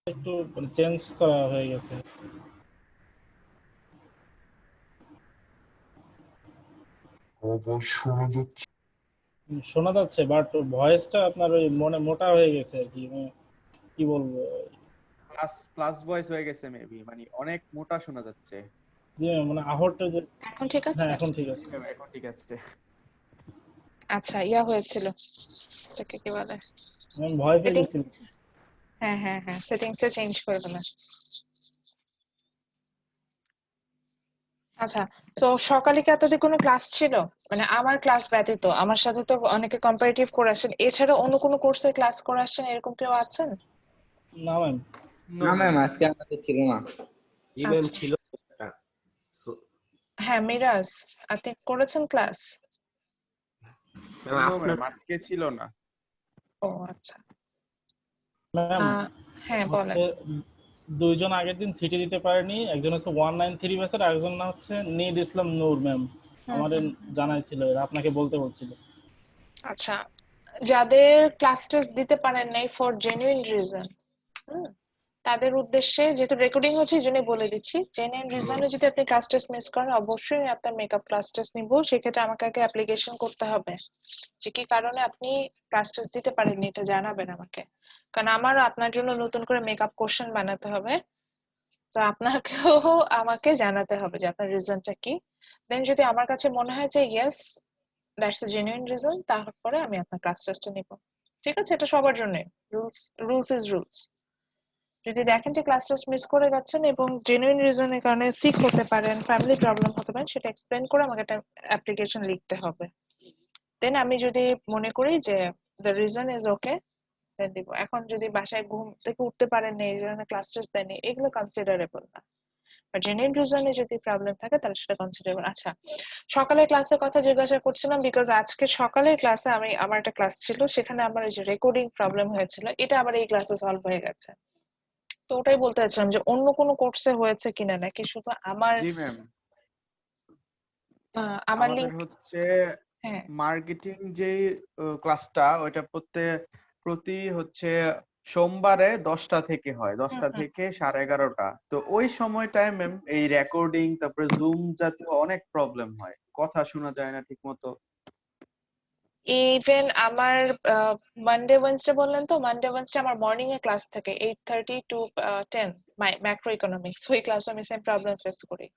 একটু চেঞ্জ করা হয়ে গেছে। আওয়াজ শোনা যাচ্ছে? শোনা যাচ্ছে বাট ভয়েসটা আপনার ওই মনে মোটা হয়ে গেছে আর কি, মানে কি বলবো। প্লাস প্লাস ভয়েস হয়ে গেছে মেবি, মানে অনেক মোটা শোনা যাচ্ছে। যে মানে আহটটা যে। এখন ঠিক আছে? হ্যাঁ এখন ঠিক জি আছে। ম্যাম, এখন ঠিক আছে। আচ্ছা, ইয়া হয়েছিল, এটাকে কি বলে, আমি ভয় পেয়ে সেটিং। গেছিলাম। হ্যাঁ হ্যাঁ হ্যাঁ, সেটিংসটা চেঞ্জ করে ফেলেন। আচ্ছা, তো সকালে কি আপনাদের কোনো ক্লাস ছিল? মানে আমার ক্লাস ব্যতীত আমার সাথে তো অনেকে কম্পারেটিভ করে আসেন, এছাড়া অন্য কোনো কোর্সে ক্লাস করে আসেন, এরকম কেউ আছেন? না ম্যাম। নো না ম্যাম। ম্যাম, আজকে আমাদের ছিল না। জি ম্যাম, আচ্ছা, ছিল একটা। হ্যাঁ মিরাজ, আপনি করেছেন ক্লাস? ম্যাম নো আপনার ম্যাম, আজকে ছিল না। ও আচ্ছা। ম্যাম হ্যাঁ বলেন। হচ্ছে দুইজন আগের দিন সিটি দিতে পারেনি, একজন হচ্ছে 193 ব্যাচের, আরেকজন না হচ্ছে নিড ইসলাম নূর ম্যাম। হুম আমাদের হুম। জানাইছিল, এরা আপনাকে বলতে বলছিল। আচ্ছা, যাদের ক্লাস টেস্ট দিতে পারেন নাই ফর জেনুইন রিজন, তাদের উদ্দেশ্যে, যেহেতু রেকর্ডিং হচ্ছে এই জন্য বলে দিচ্ছি, জেনুইন রিজনে যদি আপনি ক্লাস টেস্ট মিস করেন, অবশ্যই আপনার মেকআপ ক্লাস টেস্ট নিব। সেক্ষেত্রে আমাকে আগে অ্যাপ্লিকেশন করতে হবে যে কি কারণে আপনি ক্লাস টেস্ট দিতে পারেননি, এটা জানাবেন আমাকে। কারণ আমার আপনার জন্য নতুন করে মেকআপ কোশ্চেন বানাতে হবে, তো আপনাকেও আমাকে জানাতে হবে যে আপনার রিজনটা কি। দেন যদি আমার কাছে মনে হয় যে yes, that's a genuine reason, তারপরে আমি আপনার ক্লাস টেস্টটা নিব। ঠিক আছে? এটা সবার জন্য রুলস, রুলস ইজ রুলস। যদি দেখেন যে ক্লাস টেস্ট মিস করে যাচ্ছেন এবং জেনুইন রিজনের কারণে সিক হতে পারেন, ফ্যামিলি প্রবলেম হতে পারে, সেটা এক্সপ্লেন করে আমাকে একটা অ্যাপ্লিকেশন লিখতে হবে। দেন আমি যদি মনে করি যে দ্য রিজন ইজ ওকে, দেন দিব। এখন যদি বাসায় ঘুম থেকে উঠতে পারেন না, এই জন্য ক্লাস টেস্ট দেয়নি, এগুলো কনসিডারেবল না। আর জেনুইন রিজনে যদি প্রবলেম থাকে তাহলে সেটা কনসিডারেবল। আচ্ছা, সকালের ক্লাসের কথা জিজ্ঞাসা করছিলাম বিকজ আজকে সকালের ক্লাসে আমার একটা ক্লাস ছিল, সেখানে আমার এই যে রেকর্ডিং প্রবলেম হয়েছিল, এটা আবার এই ক্লাসে সলভ হয়ে গেছে। তো ওটাই বলতে চাচ্ছিলাম যে অন্য কোনো কোর্সে হয়েছে কিনা, নাকি শুধু আমার জি ম্যাম, আমার আমাদের লিংক। হচ্ছে হ্যাঁ মার্কেটিং যে ক্লাসটা, ওইটা প্রতি হচ্ছে সোমবারে 10টা থেকে হয়, হুম 10টা হুম। থেকে 11:30। তো ওই সময়টায় ম্যাম এই রেকর্ডিং, তারপরে জুম জাতীয় অনেক প্রবলেম হয়, কথা শোনা যায় না ঠিক মতো। ইভেন আমার মানডে ওয়েডনেসডে বললেন তো, মানডে ওয়েডনেসডে আমার মর্নিং এ ক্লাস থাকে 8:30 টু 10, ম্যাক্রো ইকোনমিক্স। ওই ক্লাসে আমি সেম প্রবলেম ফেস করি।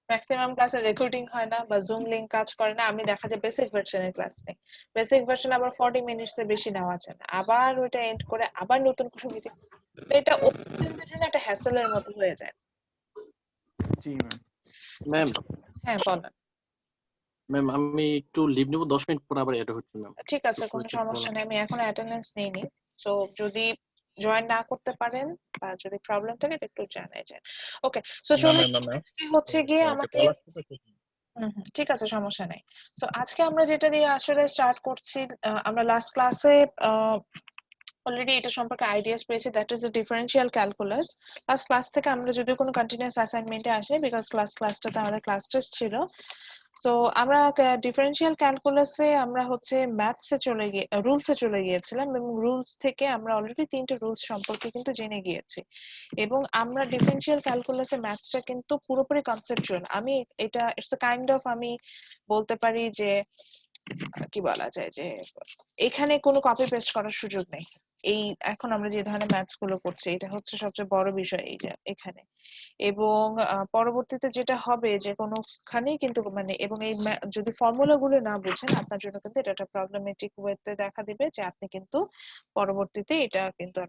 ম্যাক্সিমাম ক্লাসে রেকর্ডিং হয় না বা জুম লিংক কাজ করে না, আমি দেখা যায় বেসিক ভার্সনের ক্লাস নেই। বেসিক ভার্সন আবার 40 মিনিটস এর বেশি নেওয়া যায় না, আবার ওইটা এন্ড করে আবার নতুন করে মিটিং। তো এটা স্টুডেন্টদের জন্য একটা হ্যাসেলের মতো হয়ে যায়। জি ম্যাম। ম্যাম। আচ্ছা, হ্যাঁ বলেন। ম্যাম আমি একটু লিভ নিব, 10 মিনিট পর আবার অ্যাড হচ্ছে ম্যাম। ঠিক আছে, কোনো সমস্যা নেই, আমি এখন অ্যাটেন্ডেন্স নিইনি। তো যদি জয়েন না করতে পারেন বা যদি প্রবলেম থাকে এটা একটু জানাই যায়। ওকে, সো না চলুন। ম্যাম, না ম্যাম, আজকে হচ্ছে গিয়ে আমাকে আমাদের, কল আসতেছে। ঠিক আছে, সমস্যা নেই। তো আজকে আমরা যেটা দিয়ে আসলে স্টার্ট করছি, আমরা লাস্ট ক্লাসে অলরেডি এটা সম্পর্কে আইডিয়াস পেয়েছি, that is the differential calculus. Last class থেকে আমরা যদি কোনো কন্টিনিউয়াস অ্যাসাইনমেন্টে আসি, বিকজ ক্লাসটাতে আমাদের ক্লাস টেস্ট ছিল। সো আমরা ডিফারেন্সিয়াল ক্যালকুলাসে আমরা হচ্ছে ম্যাথসে চলে গিয়ে রুলসে চলে গিয়েছিলাম, এবং রুলস থেকে আমরা অলরেডি 3টে রুলস সম্পর্কে কিন্তু জেনে গিয়েছি। এবং আমরা ডিফারেন্সিয়াল ক্যালকুলাসে ম্যাথসটা কিন্তু পুরোপুরি কনসেপচুয়াল। আমি এটা ইটস আ কাইন্ড অফ, আমি বলতে পারি যে কি বলা যায় যে এখানে কোনো কপি পেস্ট করার সুযোগ নেই। এই এখন আমরা যে ধরনের ম্যাথস গুলো করছি, এটা হচ্ছে সবচেয়ে বড় বিষয় এই যে এখানে। এবং পরবর্তীতে যেটা হবে যে কোনোখানেই কিন্তু মানে, এবং এই যদি ফর্মুলা গুলো না বুঝেন, আপনার জন্য কিন্তু এটা একটা প্রবলেমেটিক ওয়েতে দেখা দিবে, যে আপনি কিন্তু পরবর্তীতে এটা কিন্তু আর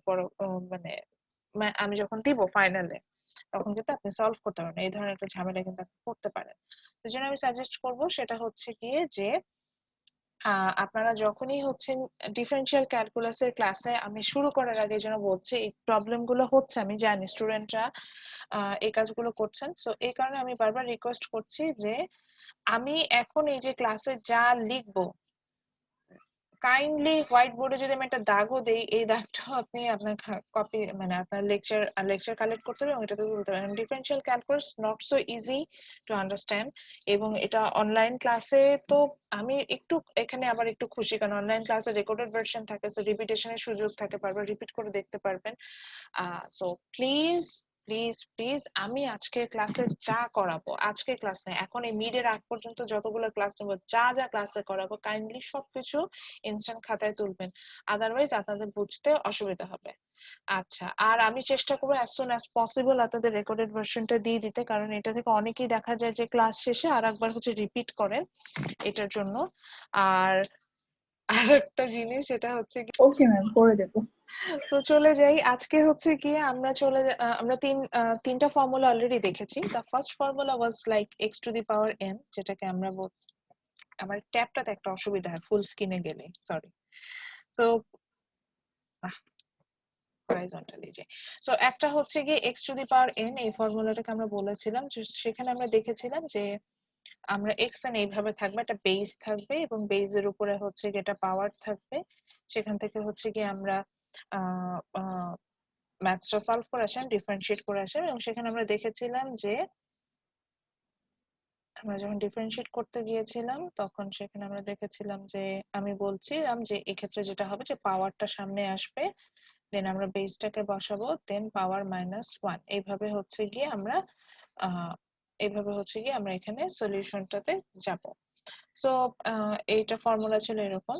মানে আমি যখন দিব ফাইনালে, তখন কিন্তু আপনি সলভ করতে পারবেন, এই ধরনের একটা ঝামেলা কিন্তু আপনি করতে পারেন। তো যেটা আমি সাজেস্ট করব সেটা হচ্ছে গিয়ে যে আপনারা যখনই হচ্ছেন ডিফারেন্সিয়াল ক্যালকুলাসের ক্লাসে, আমি শুরু করার আগে যেন বলছি, এই প্রবলেম গুলো হচ্ছে, আমি জানি স্টুডেন্টরা এই কাজগুলো করছেন, সো এই কারণে আমি বারবার রিকোয়েস্ট করছি যে আমি এখন এই যে ক্লাসে যা লিখবো, কাইন্ডলি হোয়াইট বোর্ডে যদি আমি একটা দাগও দেই, এই দাগটাও আপনি আপনার কপি মানে আপনার লেকচার কালেক্ট করতে হবে এবং এটাতে বলতে পারেন। Differential calculus not so easy to understand, এবং এটা অনলাইন ক্লাসে তো আমি একটু এখানে আবার একটু খুশি, কারণ অনলাইন ক্লাসে রেকর্ডেড ভার্সন থাকে, সো রিপিটেশনের সুযোগ থাকে, বারবার রিপিট করে দেখতে পারবেন। সো প্লিজ প্লিজ প্লিজ আমি আজকে ক্লাসে যা করাবো, আজকে ক্লাস নেই, এখন এই মিডের আগ পর্যন্ত যতগুলো ক্লাস নেবো, যা যা ক্লাসে করাবো কাইন্ডলি সবকিছু ইনস্ট্যান্ট খাতায় তুলবেন, আদারওয়াইজ আপনাদের বুঝতে অসুবিধা হবে। আচ্ছা, আর আমি চেষ্টা করবো অ্যাজ সুন অ্যাজ পসিবল আপনাদের রেকর্ডেড ভার্সনটা দিয়ে দিতে, কারণ এটা থেকে অনেকেই দেখা যায় যে ক্লাস শেষে আর একবার হচ্ছে রিপিট করেন এটার জন্য। আর একটা জিনিস সেটা হচ্ছে ওকে ম্যাম, করে দেবো। তো চলে যাই, আজকে হচ্ছে গিয়ে আমরা তিনটা ফর্মুলা অলরেডি দেখেছি। The first formula was like x to the power N, যেটাকে আমরা আমার ট্যাবটাতে একটা অসুবিধা হয় ফুল স্ক্রিনে গেলে, সরি। সো হরাইজন্টালি যে, সো একটা হচ্ছে গিয়ে x to the power N, এই ফর্মুলাটাকে আমরা বলেছিলাম, সেখানে আমরা দেখেছিলাম যে আমরা এক্স এন এইভাবে থাকবে, একটা বেস থাকবে এবং বেসের উপরে হচ্ছে গিয়ে একটা পাওয়ার থাকবে। সেখান থেকে হচ্ছে গিয়ে আমরা ম্যাথসটা সলভ করে আসেন, ডিফারেন্সিয়েট করে আসেন, এবং সেখানে আমরা দেখেছিলাম যে আমরা যখন ডিফারেন্সিয়েট করতে গিয়েছিলাম তখন সেখানে আমরা দেখেছিলাম যে আমি বলছিলাম যে এক্ষেত্রে যেটা হবে যে পাওয়ারটা সামনে আসবে, দেন আমরা বেসটাকে বসাবো, দেন পাওয়ার -1, এইভাবে হচ্ছে গিয়ে আমরা এখানে সলিউশনটাতে যাব। সো এইটা ফর্মুলা ছিল এরকম,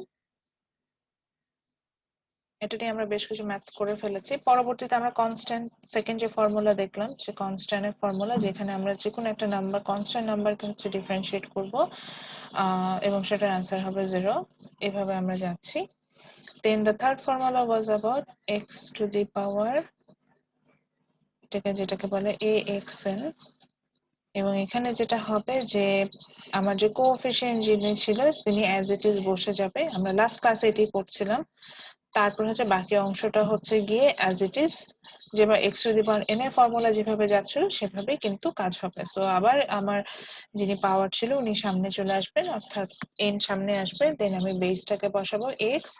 এটা নিয়ে আমরা বেশ কিছু ম্যাথস করে ফেলেছি। পরবর্তীতে আমরা কনস্ট্যান্ট সেকেন্ড যে ফর্মুলা দেখলাম, সে কনস্ট্যান্টের ফর্মুলা, যেখানে আমরা যে কোনো একটা নাম্বার কনস্ট্যান্ট নাম্বারকে হচ্ছে ডিফারেন্সিয়েট করব এবং সেটার অ্যান্সার হবে 0, এভাবে আমরা যাচ্ছি। Then the third formula was about x to the power, যেটাকে বলে axn, এবং এখানে যেটা হবে যে আমার যে কোএফিসিয়েন্ট যিনি ছিল তিনি অ্যাজ ইট ইজ বসে যাবে, আমরা লাস্ট ক্লাসে এটি করছিলাম। তারপর হচ্ছে বাকি অংশটা হচ্ছে গিয়ে অ্যাজ ইট ইজ, যেভাবে x to the power N এর ফর্মুলা যেভাবে যাচ্ছিল সেভাবেই কিন্তু কাজ হবে। সো আবার আমার যিনি পাওয়ার ছিল উনি সামনে চলে আসবেন, অর্থাৎ এন সামনে আসবে, দেন আমি বেসটাকে বসাবো এক্স,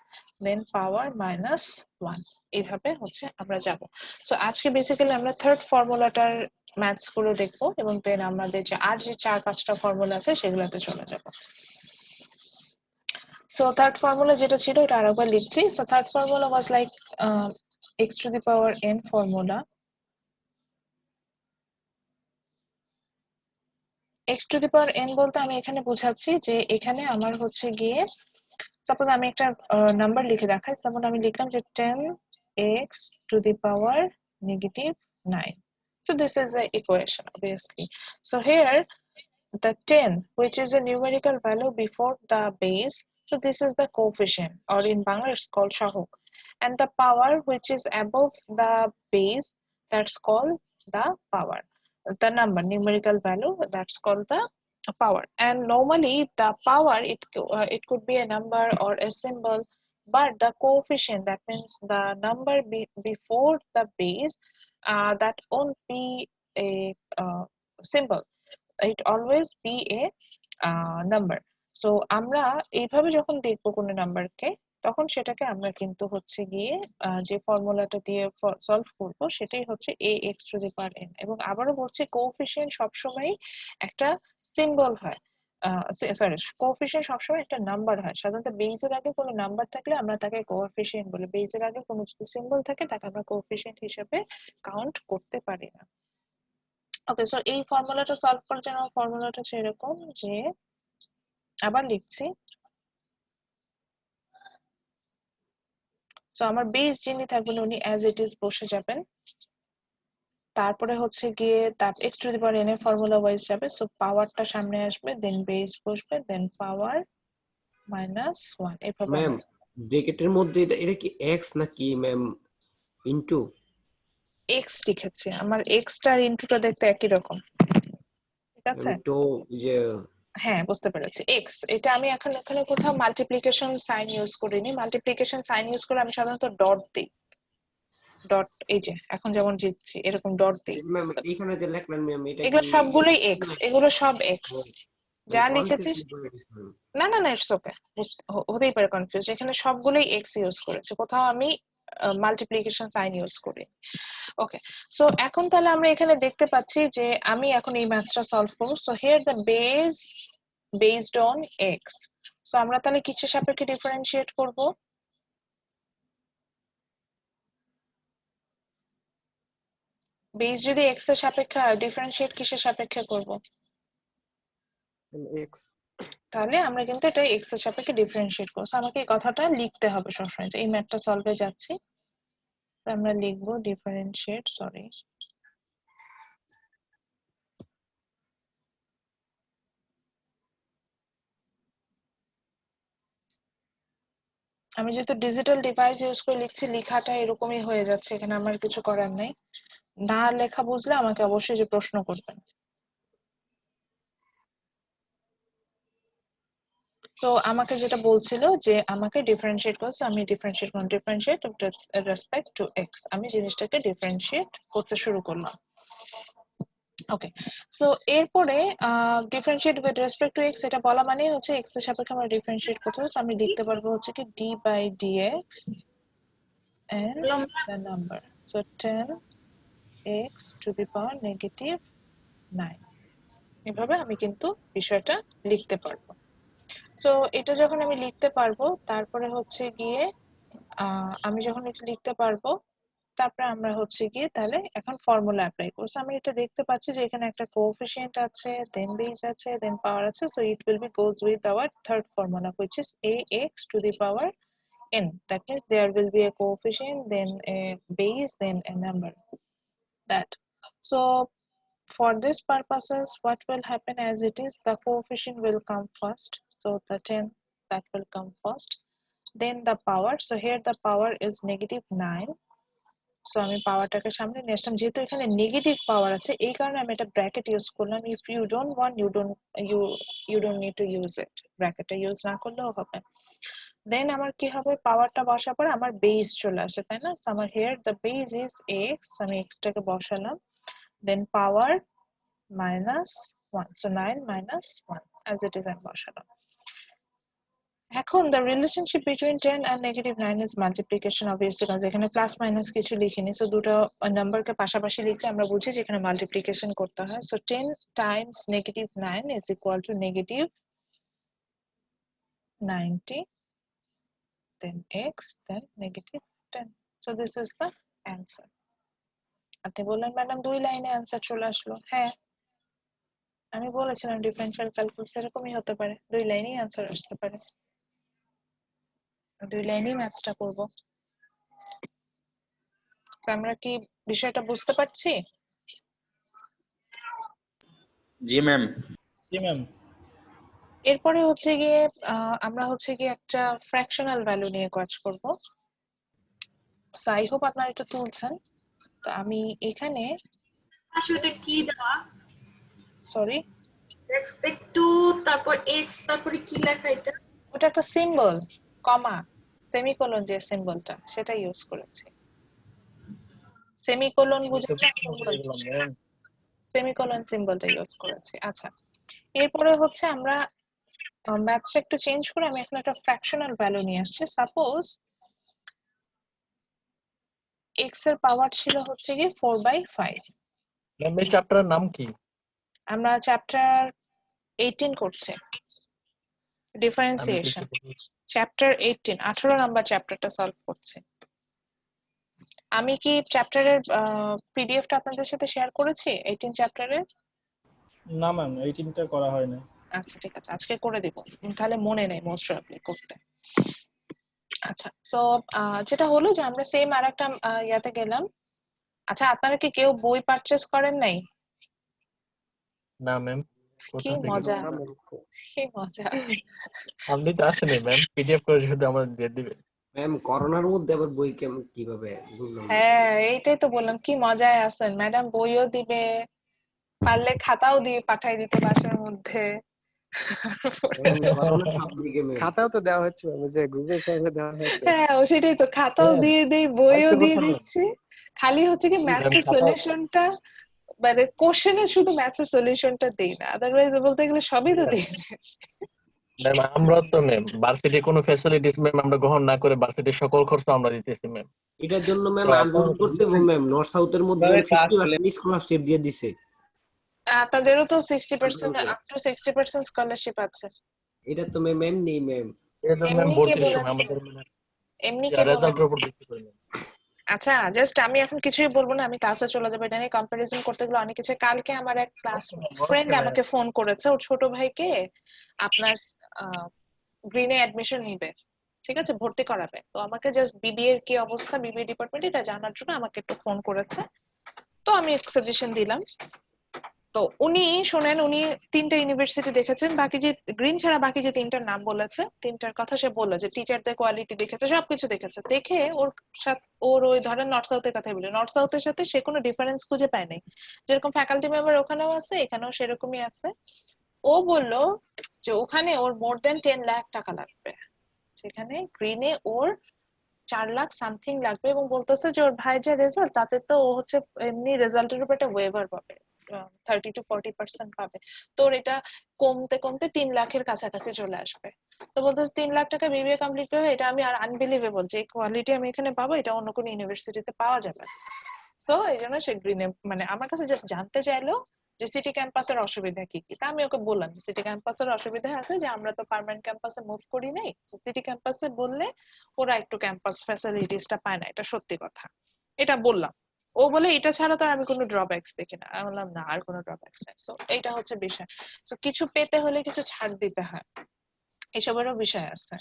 দেন পাওয়ার -1, এইভাবে হচ্ছে আমরা যাব। সো আজকে বেসিক্যালি আমরা থার্ড ফর্মুলাটার ম্যাথস গুলো দেখবো এবং দেন আমাদের যে আর যে 4-5টা ফর্মুলা আছে সেগুলোতে চলে যাব। সো থার্ড ফর্মুলা যেটা ছিল এটা আরেকবার লিখছি। So third formula was like x to the power n formula. x to the power n বলতে আমি এখানে বোঝাচ্ছি যে এখানে আমার হচ্ছে গিয়ে সাপোজ আমি একটা নাম্বার লিখে দেখাই, যেমন আমি লিখলাম যে 10x to the power -9. So this is the equation obviously. So here the 10, which is a numerical value before the base, so this is the coefficient, or in Bangla it's called shahok, and the power which is above the base, that's called the power. The number numerical value, that's called the power. And normally the power, it could be a number or a symbol, but the coefficient, that means the number before the base, that won't be a symbol, it always be a number. So আমরা এইভাবে যখন দেখবো কোনো নাম্বারকে, তখন সেটাকে আমরা কিন্তু হচ্ছে গিয়ে যে ফর্মুলাটা দিয়ে সলভ করব সেটাই হচ্ছে ax to the power n। এবং আবারও বলছি, কোএফিসিয়েন্ট সবসময় একটা সিম্বল হয়, সরি, কোএফিসিয়েন্ট সবসময় একটা নাম্বার হয়। সাধারণত বেসের আগে কোনো নাম্বার থাকলে আমরা তাকে কোএফিসিয়েন্ট বলি, বেসের আগে কোনো যদি সিম্বল থাকে তাকে আমরা কোএফিসিয়েন্ট হিসেবে কাউন্ট করতে পারি না। ওকে, সো এই ফর্মুলাটা সলভ করার জন্য ফর্মুলাটা হচ্ছে এরকম, যে আবার লিখছি। সো আমার বেস যিনি থাকবেন উনি অ্যাজ ইট ইজ বসে যাবেন, তারপরে হচ্ছে গিয়ে তার x to the power N এর ফর্মুলা ওয়াইজ যাবে। সো পাওয়ারটা সামনে আসবে, দেন বেস বসবে, দেন পাওয়ার -1, এভাবে ম্যাম ব্র্যাকেটের মধ্যে এটা কি এক্স নাকি ম্যাম ইনটু? এক্স লিখেছি, আমার এক্সটা আর ইনটুটা দেখতে একই রকম, ঠিক আছে? আমি তো যে হ্যাঁ, বুঝতে পেরেছি। এক্স, এটা আমি এখন এখানে কোথাও মাল্টিপ্লিকেশন সাইন ইউজ করিনি। মাল্টিপ্লিকেশন সাইন ইউজ করে আমি সাধারণত ডট দিই, ডট, এই যে এখন যেমন দিচ্ছি এরকম ডট দিই। ম্যাম এখানে যে লিখলেন ম্যাম এটা এগুলো কি সবগুলোই এক্স, এগুলো সব এক্স, যা confuse লিখেছিস হয়ে গেছি ma'am। না না না ইটস ওকে, হতেই পারে কনফিউজ, এখানে সবগুলোই এক্স ইউজ করেছে, কোথাও আমি মাল্টিপ্লিকেশন সাইন ইউজ করি। ওকে, সো এখন তাহলে আমরা এখানে দেখতে পাচ্ছি যে আমি এখন এই ম্যাথসটা সলভ করব। So here the base based on x, so আমরা তাহলে কিসের সাপেক্ষে ডিফারেন্সিয়েট করব? বেস যদি এক্স এর সাপেক্ষে হয়, ডিফারেন্সিয়েট কিসের সাপেক্ষে করব? এক্স। তাহলে আমরা কিন্তু এটা এক্স এর সাপেক্ষে ডিফারেন্সিয়েট করব। So আমাকে এই কথাটা লিখতে হবে সবসময়, যে এই ম্যাথটা সলভে যাচ্ছি, তো আমরা লিখবো ডিফারেন্সিয়েট, সরি আমি যেহেতু ডিজিটাল ডিভাইস ইউজ করে লিখছি, লেখাটা এরকমই হয়ে যাচ্ছে, এখানে আমার কিছু করার নেই। না লেখা বুঝলে আমাকে অবশ্যই যে প্রশ্ন করবেন। তো আমাকে যেটা বলছিল যে আমাকে ডিফারেন্সিয়েট করতে, আমি ডিফারেন্সিয়েট করলাম, differentiate with respect to x, আমি জিনিসটাকে ডিফারেন্সিয়েট করতে শুরু করলাম। ওকে, সো এরপরে differentiate with respect to x এটা বলা মানে হচ্ছে এক্স এর সাপেক্ষে আমরা ডিফারেন্সিয়েট করতে হবে। তো আমি লিখতে পারবো হচ্ছে কি d by dx and the number, so 10x to the power negative 9, এভাবে আমি কিন্তু বিষয়টা লিখতে পারবো। তো এটা যখন আমি লিখতে পারবো, তারপরে হচ্ছে গিয়ে আমি যখন এটা লিখতে পারবো, তারপরে আমরা হচ্ছে গিয়ে তাহলে এখন ফর্মুলা অ্যাপ্লাই করছি। আমি এটা দেখতে পাচ্ছি যে এখানে একটা কোএফিসিয়েন্ট আছে, দেন বেস আছে, দেন পাওয়ার আছে, so it will be goes with our third formula which is ax to the power n. That means there will be a coefficient, then a base, then a number. That. So for this purposes, what will happen as it is, the coefficient will come first. So the 10 that will come first. Then the power. So here the power is -9. So আমি পাওয়ারটাকে সামনে নিয়ে আসলাম, যেহেতু এখানে negative পাওয়ার আছে এই কারণে আমি এটা ব্র্যাকেট ইউজ করলাম। If you don't want, you don't need to use it, ব্র্যাকেটটা ইউজ না করলেও হবে। দেন আমার কি হবে, পাওয়ারটা বসার পর আমার বেস চলে আসে, তাই না? সো আমার here the base is x, আমি এক্সটাকে বসালাম, দেন পাওয়ার -1, সো 9 - 1 as it is আমি বসালাম। এখন the relationship between 10 and -9 is multiplication obviously, কারণ এখানে প্লাস মাইনাস কিছু লিখিনি, সো দুটো নাম্বারকে পাশাপাশি লিখলে আমরা বুঝি যে এখানে মাল্টিপ্লিকেশন করতে হয়। So 10 times -9 is equal to -90, then x, then -10. So this is the answer. আপনি বললেন ম্যাডাম 2 লাইনে অ্যান্সার চলে আসলো। হ্যাঁ, আমি বলেছিলাম ডিফারেনশিয়াল ক্যালকুলাস এরকমই হতে পারে, 2 লাইনেই অ্যান্সার আসতে পারে, 2 লাইনেই ম্যাথসটা করব। তো আমরা কি বিষয়টা বুঝতে পারছি? জি ম্যাম। জি ম্যাম। এরপরে হচ্ছে গিয়ে আমরা হচ্ছে গিয়ে একটা ফ্র্যাকশনাল ভ্যালু নিয়ে কাজ করব। সো আই হোপ আপনারা এটা তুলছেন। তো আমি এখানে আসলে কি দেওয়া, সরি রেসপেক্ট টু, তারপর এক্স, তারপরে কি লেখা এটা? ওটা একটা সিম্বল, কমা সেমিকোলন, যে সিম্বলটা সেটা ইউজ করেছি। সেমিকোলন বুঝেছেন? সেমিকোলন সিম্বলটা ইউজ করেছি। আচ্ছা, এরপরে হচ্ছে আমরা ম্যাথসটা একটু চেঞ্জ করে আমি এখন একটা ফ্র্যাকশনাল ভ্যালু নিয়ে আসছি। সাপোজ x এর পাওয়ার ছিল হচ্ছে কি 4/5। ম্যাম এই চ্যাপ্টারের নাম কি? আমরা চ্যাপ্টার 18 করছি, ডিফারেন্সিয়েশন চ্যাপ্টার 18, 18 নাম্বার চ্যাপ্টারটা সলভ করছি। আমি কি চ্যাপ্টারের পিডিএফটা আপনাদের সাথে শেয়ার করেছি 18 চ্যাপ্টারের? না ম্যাম, 18টা করা হয়নি। আচ্ছা ঠিক আছে, আজকে করে দিব, তাহলে মনে নেই মোস্ট প্রবাবলি করতে। আচ্ছা, সো যেটা হলো যে আমরা সেম আরেকটা ইয়াতে গেলাম। আচ্ছা, আপনারা কি কেউ বই পারচেজ করেন নাই? না ম্যাম। কি মজা, কি মজা। আপনি তো আসেনি ম্যাম, পিডিএফ করে শুধু আমাদের দিয়ে দিবে। ম্যাম করোনার মধ্যে আবার বই কেমন কিভাবে বুঝলাম না। হ্যাঁ, এইটাই তো বললাম, কি মজায় আছেন। ম্যাডাম বইও দিবে, পারলে খাতাও দিয়ে পাঠাই দিতে বাসার মধ্যে। খাতাও তো দেওয়া হচ্ছে, যে গ্রুপে ফর্মে দেওয়া হচ্ছে। হ্যাঁ, ও সেটাই তো, খাতাও দিয়ে দেই, বইও দিয়ে দিচ্ছি, খালি হচ্ছে কি ম্যাথসের সলিউশনটা মানে কোশ্চেনে শুধু ম্যাথসের সলিউশনটা দেই না, আদারওয়াইজ বলতে গেলে সবই তো দেই। ম্যাম আমরা তো ম্যাম ভার্সিটির কোনো ফ্যাসিলিটিস ম্যাম আমরা গ্রহণ না করে ভার্সিটির সকল খরচ আমরা দিতেছি ম্যাম। এটার জন্য ম্যাম তো আন্দোলন করতে হবে ম্যাম। নর্থ সাউথের মধ্যে 50% স্কলারশিপ দিয়ে দিছে। তাদেরও তো 60% আপ টু 60% স্কলারশিপ আছে। এটা তো ম্যাম এমনি ম্যাম। এটা তো ম্যাম এমনি কে ভর্তির সময় বলেছে? আমাদের মানে এমনি কে রেজাল্টের বলেছে? উপর ভিত্তি করে ম্যাম। আচ্ছা জাস্ট আমি এখন কিছুই বলবো না, আমি ক্লাসে চলে যাবো, এটা নিয়ে কম্পারিজন করতে গেলে অনেক কিছু। কালকে আমার এক ক্লাস ফ্রেন্ড আমাকে ফোন করেছে, ওর ছোট ভাইকে আপনার গ্রিনে অ্যাডমিশন নিবে, ঠিক আছে, ভর্তি করাবে। তো আমাকে জাস্ট বিবিএ এর কি অবস্থা, বিবিএ ডিপার্টমেন্ট এটা জানার জন্য আমাকে একটু ফোন করেছে। তো আমি সাজেশন দিলাম। তো উনি শোনেন, উনি 3টে ইউনিভার্সিটি দেখেছেন, বাকি যে গ্রিন ছাড়া বাকি যে 3টার নাম বলেছে, 3টার কথা সে বললো যে টিচারদের কোয়ালিটি দেখেছে, সবকিছু দেখেছে। দেখে ওর সাথে ওর ওই ধরেন নর্থ সাউথের কথাই বলি, নর্থ সাউথের সাথে সে কোনো ডিফারেন্স খুঁজে পায় নাই। যেরকম ফ্যাকাল্টি মেম্বার ওখানেও আছে, এখানেও সেরকমই আছে। ও বলল যে ওখানে ওর মোর দেন 10 লাখ টাকা লাগবে, সেখানে গ্রিনে ওর 4 লাখ সামথিং লাগবে। এবং বলতেছে যে ওর ভাই যে রেজাল্ট, তাতে তো ও হচ্ছে এমনি রেজাল্টের উপর একটা ওয়েভার পাবে, 30 to 40% পাবে। তোর এটা কমতে কমতে 3 লাখের কাছাকাছি চলে আসবে। তো বলতেছে 3 লাখ টাকা বিবিএ কমপ্লিট করে, এটা আমি আর আনবিলিভেবল যে কোয়ালিটি আমি এখানে পাবো, এটা অন্য কোনো ইউনিভার্সিটিতে পাওয়া যাবে না। তো এই জন্য সে গ্রিনে, মানে আমার কাছে জাস্ট জানতে চাইলো যে সিটি ক্যাম্পাসের অসুবিধা কি কি। তা আমি ওকে বললাম যে সিটি ক্যাম্পাসের অসুবিধা আছে যে আমরা তো পার্মানেন্ট ক্যাম্পাসে মুভ করি নাই, সিটি ক্যাম্পাসে বললে ওরা একটু ক্যাম্পাস ফ্যাসিলিটিসটা পায় না, এটা সত্যি কথা, এটা বললাম। ও বলে এটা ছাড়া তো আর আমি কোনো ড্রব্যাকস দেখি না। আমি বললাম না, আর কোনো ড্রব্যাকস নাই। সো এইটা হচ্ছে বিষয়। সো কিছু পেতে হলে কিছু ছাড় দিতে হয়, এসবেরও বিষয় আছে,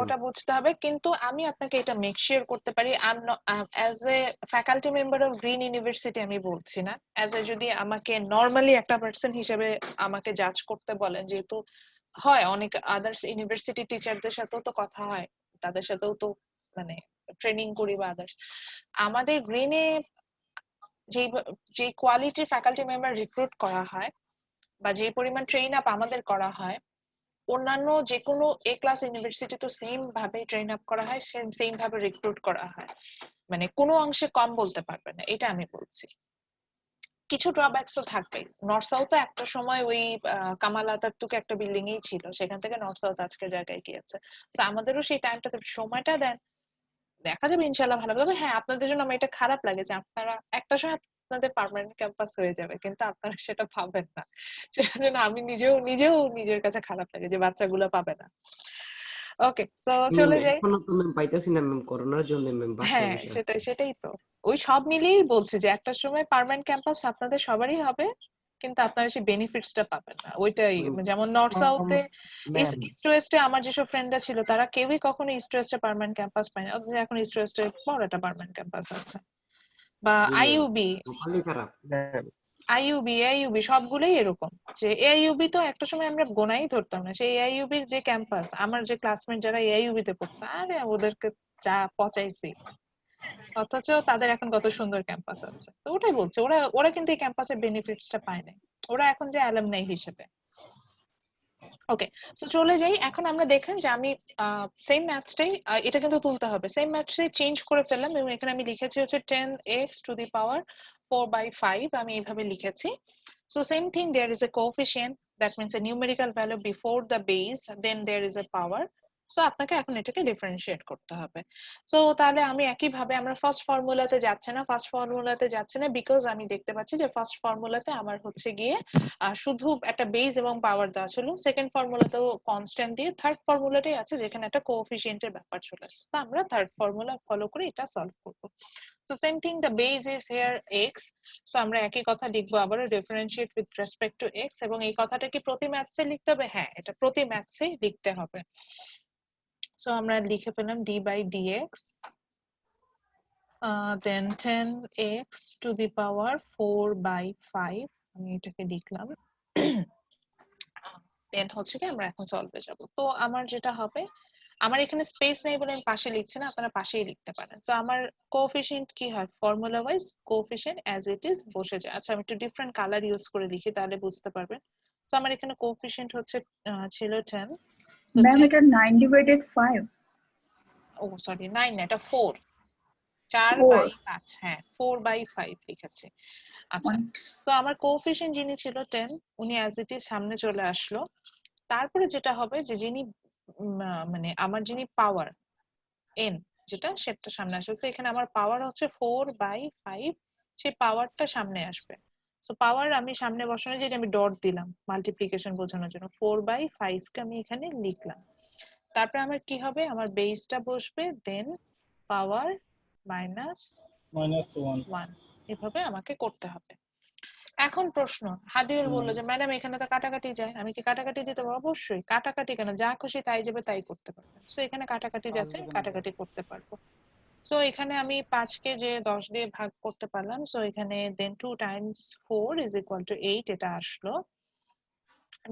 ওটা বুঝতে হবে। কিন্তু আমি আপনাকে এটা মেক শিওর করতে পারি, as a faculty member of green university আমি বলছি না, অ্যাজ এ যদি আমাকে নর্মালি একটা পার্সন হিসেবে আমাকে জাজ করতে বলেন, যেহেতু হয় অনেক আদার্স ইউনিভার্সিটি টিচারদের সাথেও তো কথা হয়, তাদের সাথেও তো মানে ট্রেনিং করি বা আদার্স, আমাদের গ্রিনে যে যে কোয়ালিটির ফ্যাকাল্টি মেম্বার রিক্রুট করা হয় বা যে পরিমাণ ট্রেন আপ আমাদের করা হয়, অন্যান্য যে কোনো এ ক্লাস ইউনিভার্সিটি তো সেম ভাবে ট্রেন আপ করা হয়, সেম ভাবে রিক্রুট করা হয়, মানে কোনো অংশে কম বলতে পারবে না, এটা আমি বলছি। কিছু ড্রব্যাকস তো থাকবেই। নর্থ সাউথে একটা সময় ওই কামাল আতাতুর্ক একটা বিল্ডিং এই ছিল, সেখান থেকে নর্থ সাউথ আজকের জায়গায় গিয়েছে। তো আমাদেরও সেই টাইমটাতে সময়টা দেন, দেখা যাবে ইনশাল্লাহ ভালো হবে। হ্যাঁ, আপনাদের জন্য আমার এটা খারাপ লাগে যে আপনারা একটা সময় আপনাদের পার্মানেন্ট ক্যাম্পাস হয়ে যাবে, কিন্তু আপনারা সেটা পাবেন না। সেটার জন্য আমি নিজেও নিজের কাছে খারাপ লাগে যে বাচ্চাগুলো পাবে না। ওকে, তো ম্যাম চলে যাই। এখনো তো ম্যাম পাইতাছি না ম্যাম, করোনার জন্য ম্যাম বাসায় হ্যাঁ, বসে আছি। সেটাই তো। ওই সব মিলিয়েই বলছি যে একটা সময় পার্মানেন্ট ক্যাম্পাস আপনাদের সবারই হবে, কিন্তু আপনারা সেই বেনিফিটসটা পাবেন না। ওইটাই যেমন নর্থ সাউথে, ইস্ট ওয়েস্টে আমার যেসব ফ্রেন্ডরা ছিল তারা কেউই কখনো ইস্ট ওয়েস্টে পার্মানেন্ট ক্যাম্পাস পায়নি, অথচ এখন ইস্ট ওয়েস্টে বড় একটা পার্মানেন্ট ক্যাম্পাস আছে। বা জি ম্যাম, আইইউবি, কপালই খারাপ। এআইইউবি সবগুলোই এরকম। যে এআইইউবি তো একটা সময় আমরা গোনাই ধরতাম না, সেই এআইইউবির যে ক্যাম্পাস, আমার যে ক্লাসমেট যারা এআইইউবি তে পড়তো, আরে ওদেরকে যা পচাইছি, অথচ তাদের এখন কত সুন্দর ক্যাম্পাস আছে। তো ওটাই বলছে, ওরা ওরা কিন্তু এই ক্যাম্পাসের বেনিফিটসটা পায় না, ওরা এখন যে অ্যালামনাই হিসেবে। ওকে, সো চলে যাই। এখন আমরা দেখেন যে আমি সেম ম্যাথসটাই, এটা কিন্তু তুলতে হবে, সেম ম্যাথসটাই চেঞ্জ করে ফেললাম এবং এখানে আমি লিখেছি হচ্ছে 10x to the power 4/5, আমি এইভাবে লিখেছি। So same thing, there is a coefficient, that means a numerical value before the base, then there is a power. So আপনাকে এখন এটাকে ডিফারেন্সিয়েট করতে হবে। সো তাহলে আমি একই ভাবে, আমরা ফার্স্ট ফর্মুলাতে যাচ্ছে না, বিকজ আমি দেখতে পাচ্ছি যে ফার্স্ট ফর্মুলাতে আমার হচ্ছে গিয়ে শুধু একটা বেস এবং পাওয়ার দেওয়া ছিল, সেকেন্ড ফর্মুলাতেও কনস্ট্যান্ট দিয়ে, থার্ড ফর্মুলাটাই আছে যেখানে একটা কোএফিসিয়েন্টের ব্যাপার চলে আসছে। তো আমরা থার্ড ফর্মুলা ফলো করে এটা সলভ করব। So same thing, the base is here x, so আমরা একই কথা লিখবো আবার, differentiate with respect two x, এবং এই কথাটা কি প্রতি ম্যাথসে লিখতে হবে? হ্যাঁ, এটা প্রতি ম্যাথসে লিখতে হবে। সো আমরা লিখে পেলাম d by dx, then 10x to the power 4/5, আমি এটাকে লিখলাম। দেন হচ্ছে কি আমরা এখন সলভে যাব। তো আমার যেটা হবে, আমার এখানে স্পেস নেই বলে আমি পাশে লিখছি না, আপনারা পাশেই লিখতে পারেন। সো আমার কোএফিসিয়েন্ট কি হয়, formula wise coefficient as it is বসে যায়। আচ্ছা, আমি একটু ডিফারেন্ট কালার ইউজ করে লিখি, তাহলে বুঝতে পারবেন। সো আমার এখানে কোএফিসিয়েন্ট হচ্ছে ছিল 10। ম্যাম এটা 9/5। ও সরি, 9 না, এটা 4, 4/5, হ্যাঁ 4/5 লিখেছি। আচ্ছা, 1. তো আমার কোএফিসিয়েন্ট যিনি ছিল 10, উনি অ্যাজ ইট ইজ সামনে চলে আসলো। তারপরে যেটা হবে যে যিনি মানে আমার যিনি পাওয়ার n যেটা সেটা সামনে আসবে। তো এখানে আমার পাওয়ার হচ্ছে 4/5, সেই পাওয়ারটা সামনে আসবে। সো পাওয়ার আমি সামনে বসানো যেটা আমি ডট দিলাম মাল্টিপ্লিকেশন বোঝানোর জন্য, 4/5 কে আমি এখানে লিখলাম। তারপরে আমার কি হবে, আমার বেসটা বসবে, দেন পাওয়ার মাইনাস -1 1, এভাবে আমাকে করতে হবে। এখন প্রশ্ন, হাদিউল বললো যে ম্যাডাম এখানে তো কাটাকাটি যায়, আমি কি কাটাকাটি দিতে পারবো? অবশ্যই, কাটাকাটি কেন, যা খুশি তাই যাবে তাই করতে পারবেন। সো এখানে কাটাকাটি যাচ্ছে, আমি কাটাকাটি করতে পারবো। সো এখানে আমি 5 কে যে 10 দিয়ে ভাগ করতে পারলাম, সো এখানে দেন 2 টাইমস 4 ইজ ইকুয়াল টু 8 এটা আসলো।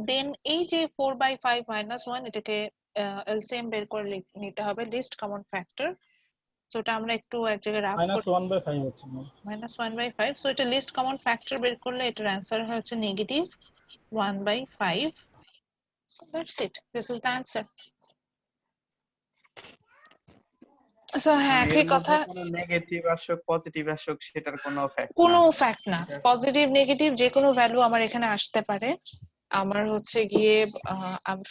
দেন এই যে 4/5 মাইনাস 1 এটাকে এলসিএম বের করে নিতে হবে, লিস্ট কমন ফ্যাক্টর। সো এটা আমরা একটু এক জায়গায় রাফ করে -1/5 হচ্ছে ম্যাম। -1/5। সো এটা লিস্ট কমন ফ্যাক্টর বের করলে এটার অ্যান্সার হচ্ছে -1/5। So that's it. This is the answer. So হ্যাঁ, এর একই কথা, মধ্যে কোনো নেগেটিভ আসুক পজিটিভ আসুক সেটার কোনো ফ্যাক্ট না। কোনো ফ্যাক্ট না, পজিটিভ নেগেটিভ যে কোনো ভ্যালু আমার এখানে আসতে পারে। আমার হচ্ছে গিয়ে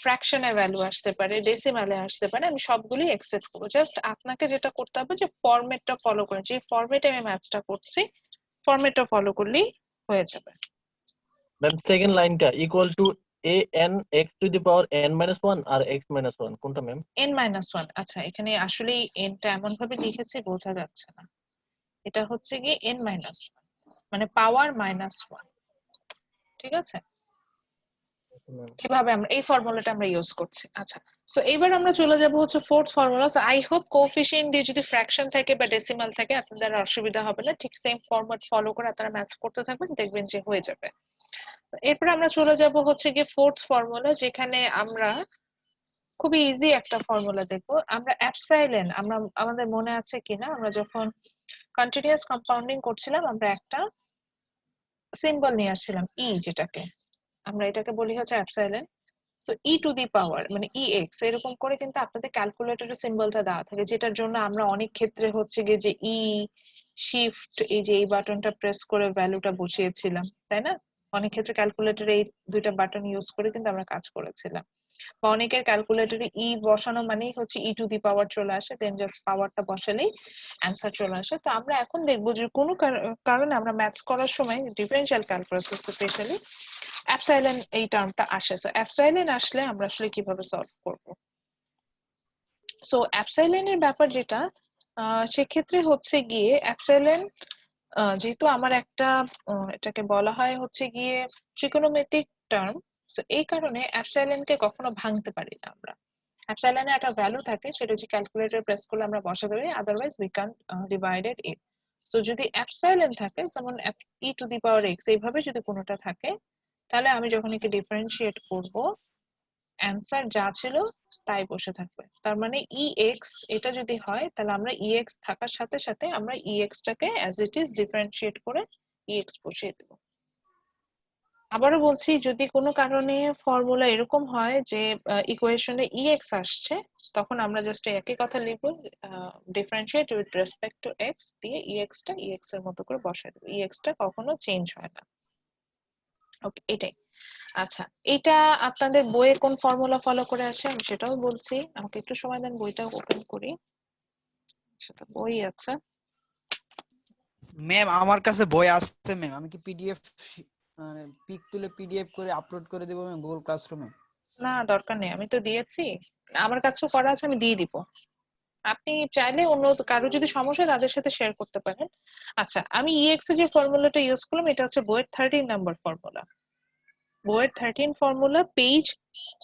ফ্র্যাকশনে ভ্যালু আসতে পারে, ডেসিমালে আসতে পারে, আমি সবগুলি অ্যাকসেপ্ট করবো। জাস্ট আপনাকে যেটা করতে হবে যে ফরম্যাটটা ফলো করে, যে ফরম্যাটে আমি ম্যাথটা করছি ফরম্যাটটা ফলো করলেই হয়ে যাবে। ম্যাম সেকেন্ড লাইনটা equal to an x to the power n-1 আর x-1 কোনটা ম্যাম? n-1, আচ্ছা এখানে আসলে nটা এমন ভাবে লিখেছি বোঝা যাচ্ছে না, এটা হচ্ছে গিয়ে n-1 মানে পাওয়ার -1, ঠিক আছে? কিভাবে আমরা এই ফর্মুলাটা আমরা ইউজ করছি। আচ্ছা, সো এবার আমরা চলে যাব হচ্ছে fourth formula. So I hope coefficient দিয়ে যদি ফ্র্যাকশন থাকে বা ডেসিমাল থাকে আপনাদের আর অসুবিধা হবে না, ঠিক সেম ফরম্যাট ফলো করে আপনারা ম্যাথ করতে থাকবেন, দেখবেন যে হয়ে যাবে। এরপর আমরা চলে যাব হচ্ছে গিয়ে ফোর্থ ফর্মুলা, যেখানে আমরা খুবই ইজি একটা ফর্মুলা দেখবো। আমরা এপসাইলন, আমরা আমাদের মনে আছে কিনা আমরা যখন কন্টিনিউয়াস কম্পাউন্ডিং করছিলাম আমরা একটা সিম্বল নিয়ে আসছিলাম ই, যেটাকে আমরা এটাকে বলি হচ্ছে epsilon. So e to the power মানে ই এক্স, এরকম করে কিন্তু আপনাদের ক্যালকুলেটরের সিম্বলটা দেওয়া থাকে, যেটার জন্য আমরা অনেক ক্ষেত্রে হচ্ছে গিয়ে যে ই শিফট এই যে এই বাটনটা প্রেস করে ভ্যালুটা বসিয়েছিলাম, তাই না? অনেক ক্ষেত্রে ক্যালকুলেটরে এই দুইটা বাটন ইউজ করে কিন্তু আমরা কাজ করেছিলাম। বা অনেকের ক্যালকুলেটরে ই বসানো মানেই হচ্ছে ই টু দি পাওয়ার চলে আসে, দেন জাস্ট পাওয়ারটা বসালেই অ্যান্সার চলে আসে। তো আমরা এখন দেখবো যে কোনো কারণে আমরা ম্যাথস করার সময় ডিফারেনশিয়াল ক্যালকুলাস স্পেশালি এপসাইলন এই টার্মটা আসে। সো এপসাইলন আসলে আমরা আসলে কিভাবে সলভ করব। সো এপসাইলনের ব্যাপার যেটা, সেক্ষেত্রে হচ্ছে গিয়ে এপসাইলন যেহেতু আমার একটা এটাকে বলা হয় হচ্ছে গিয়ে ট্রিগোনোমেট্রিক টার্ম, সো এই কারণে এপসাইলনকে কখনো ভাঙতে পারি না আমরা। এপসাইলনে একটা ভ্যালু থাকে, সেটা হচ্ছে ক্যালকুলেটর প্রেস করলে আমরা বসাতে পারি, otherwise we can divided it. So যদি এপসাইলন থাকে যেমন ই টু দি পাওয়ার এক্স এইভাবে যদি কোনোটা থাকে, তাহলে আমি যখন একে ডিফারেন্সিয়েট করব অ্যান্সার যা ছিল তাই বসে থাকবে। তার মানে ই এক্স এটা যদি হয় তাহলে আমরা ই এক্স থাকার সাথে সাথে আমরা ই এক্স টাকে অ্যাজ ইট ইজ ডিফারেন্সিয়েট করে ই এক্স বসিয়ে দেব। আবারও বলছি, যদি কোনো কারণে ফর্মুলা এরকম হয় যে ইকুয়েশনে ই এক্স আসছে, তখন আমরা জাস্ট একই কথা লিখবো, differentiate with respect to x দিয়ে ই এক্স টা ই এক্স এর মতো করে বসাই দেবো, ই এক্স টা কখনো চেঞ্জ হয় না। ওকে, এটাই। আচ্ছা, এটা আপনাদের বইয়ে কোন ফর্মুলা ফলো করে আসে আমি সেটাও বলছি, আমাকে একটু সময় দেন, বইটা ওপেন করি। সেটা বই আছে ম্যাম, আমার কাছে বই আছে ম্যাম, আমি কি পিডিএফ মানে পিক তুলে পিডিএফ করে আপলোড করে দেবো ম্যাম গুগল ক্লাসরুমে? না, দরকার নেই, আমি তো দিয়েছি, আমার কাছেও করা আছে, আমি দিয়ে দিব। আপনি চাইলে অন্য কারো যদি সমস্যা হয় তাদের সাথে শেয়ার করতে পারেন। আচ্ছা, আমি ইএক্স এর যে ফর্মুলাটা ইউজ করলাম এটা হচ্ছে বইয়ের 13 নাম্বার ফর্মুলা। বইয়ের 13 ফর্মুলা পেজ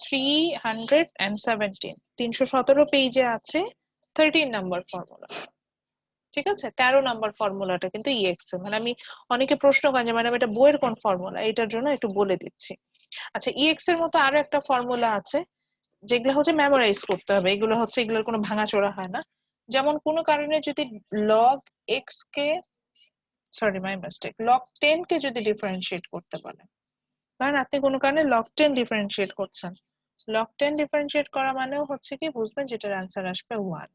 317, 317 পেজে আছে 13 নাম্বার ফর্মুলা। ঠিক আছে, 13 নাম্বার ফর্মুলাটা কিন্তু ইএক্স এর, মানে আমি অনেকে প্রশ্ন করেন যে ম্যাডাম এটা বইয়ের কোন ফর্মুলা, এটার জন্য একটু বলে দিচ্ছি। আচ্ছা, ইএক্স এর মতো আরো একটা ফর্মুলা আছে যেগুলো হচ্ছে মেমোরাইজ করতে হবে, এগুলো হচ্ছে এগুলোর কোনো ভাঙাচোরা হয় না। যেমন কোনো কারণে যদি log x K, sorry my mistake, log 10 কে যদি ডিফারেন্সিয়েট করতে বলে, কারণ আপনি কোনো কারণে log 10 ডিফারেন্সিয়েট করছেন, log 10 ডিফারেন্সিয়েট করা মানেও হচ্ছে কি বুঝবেন যেটার অ্যান্সার আসবে 1।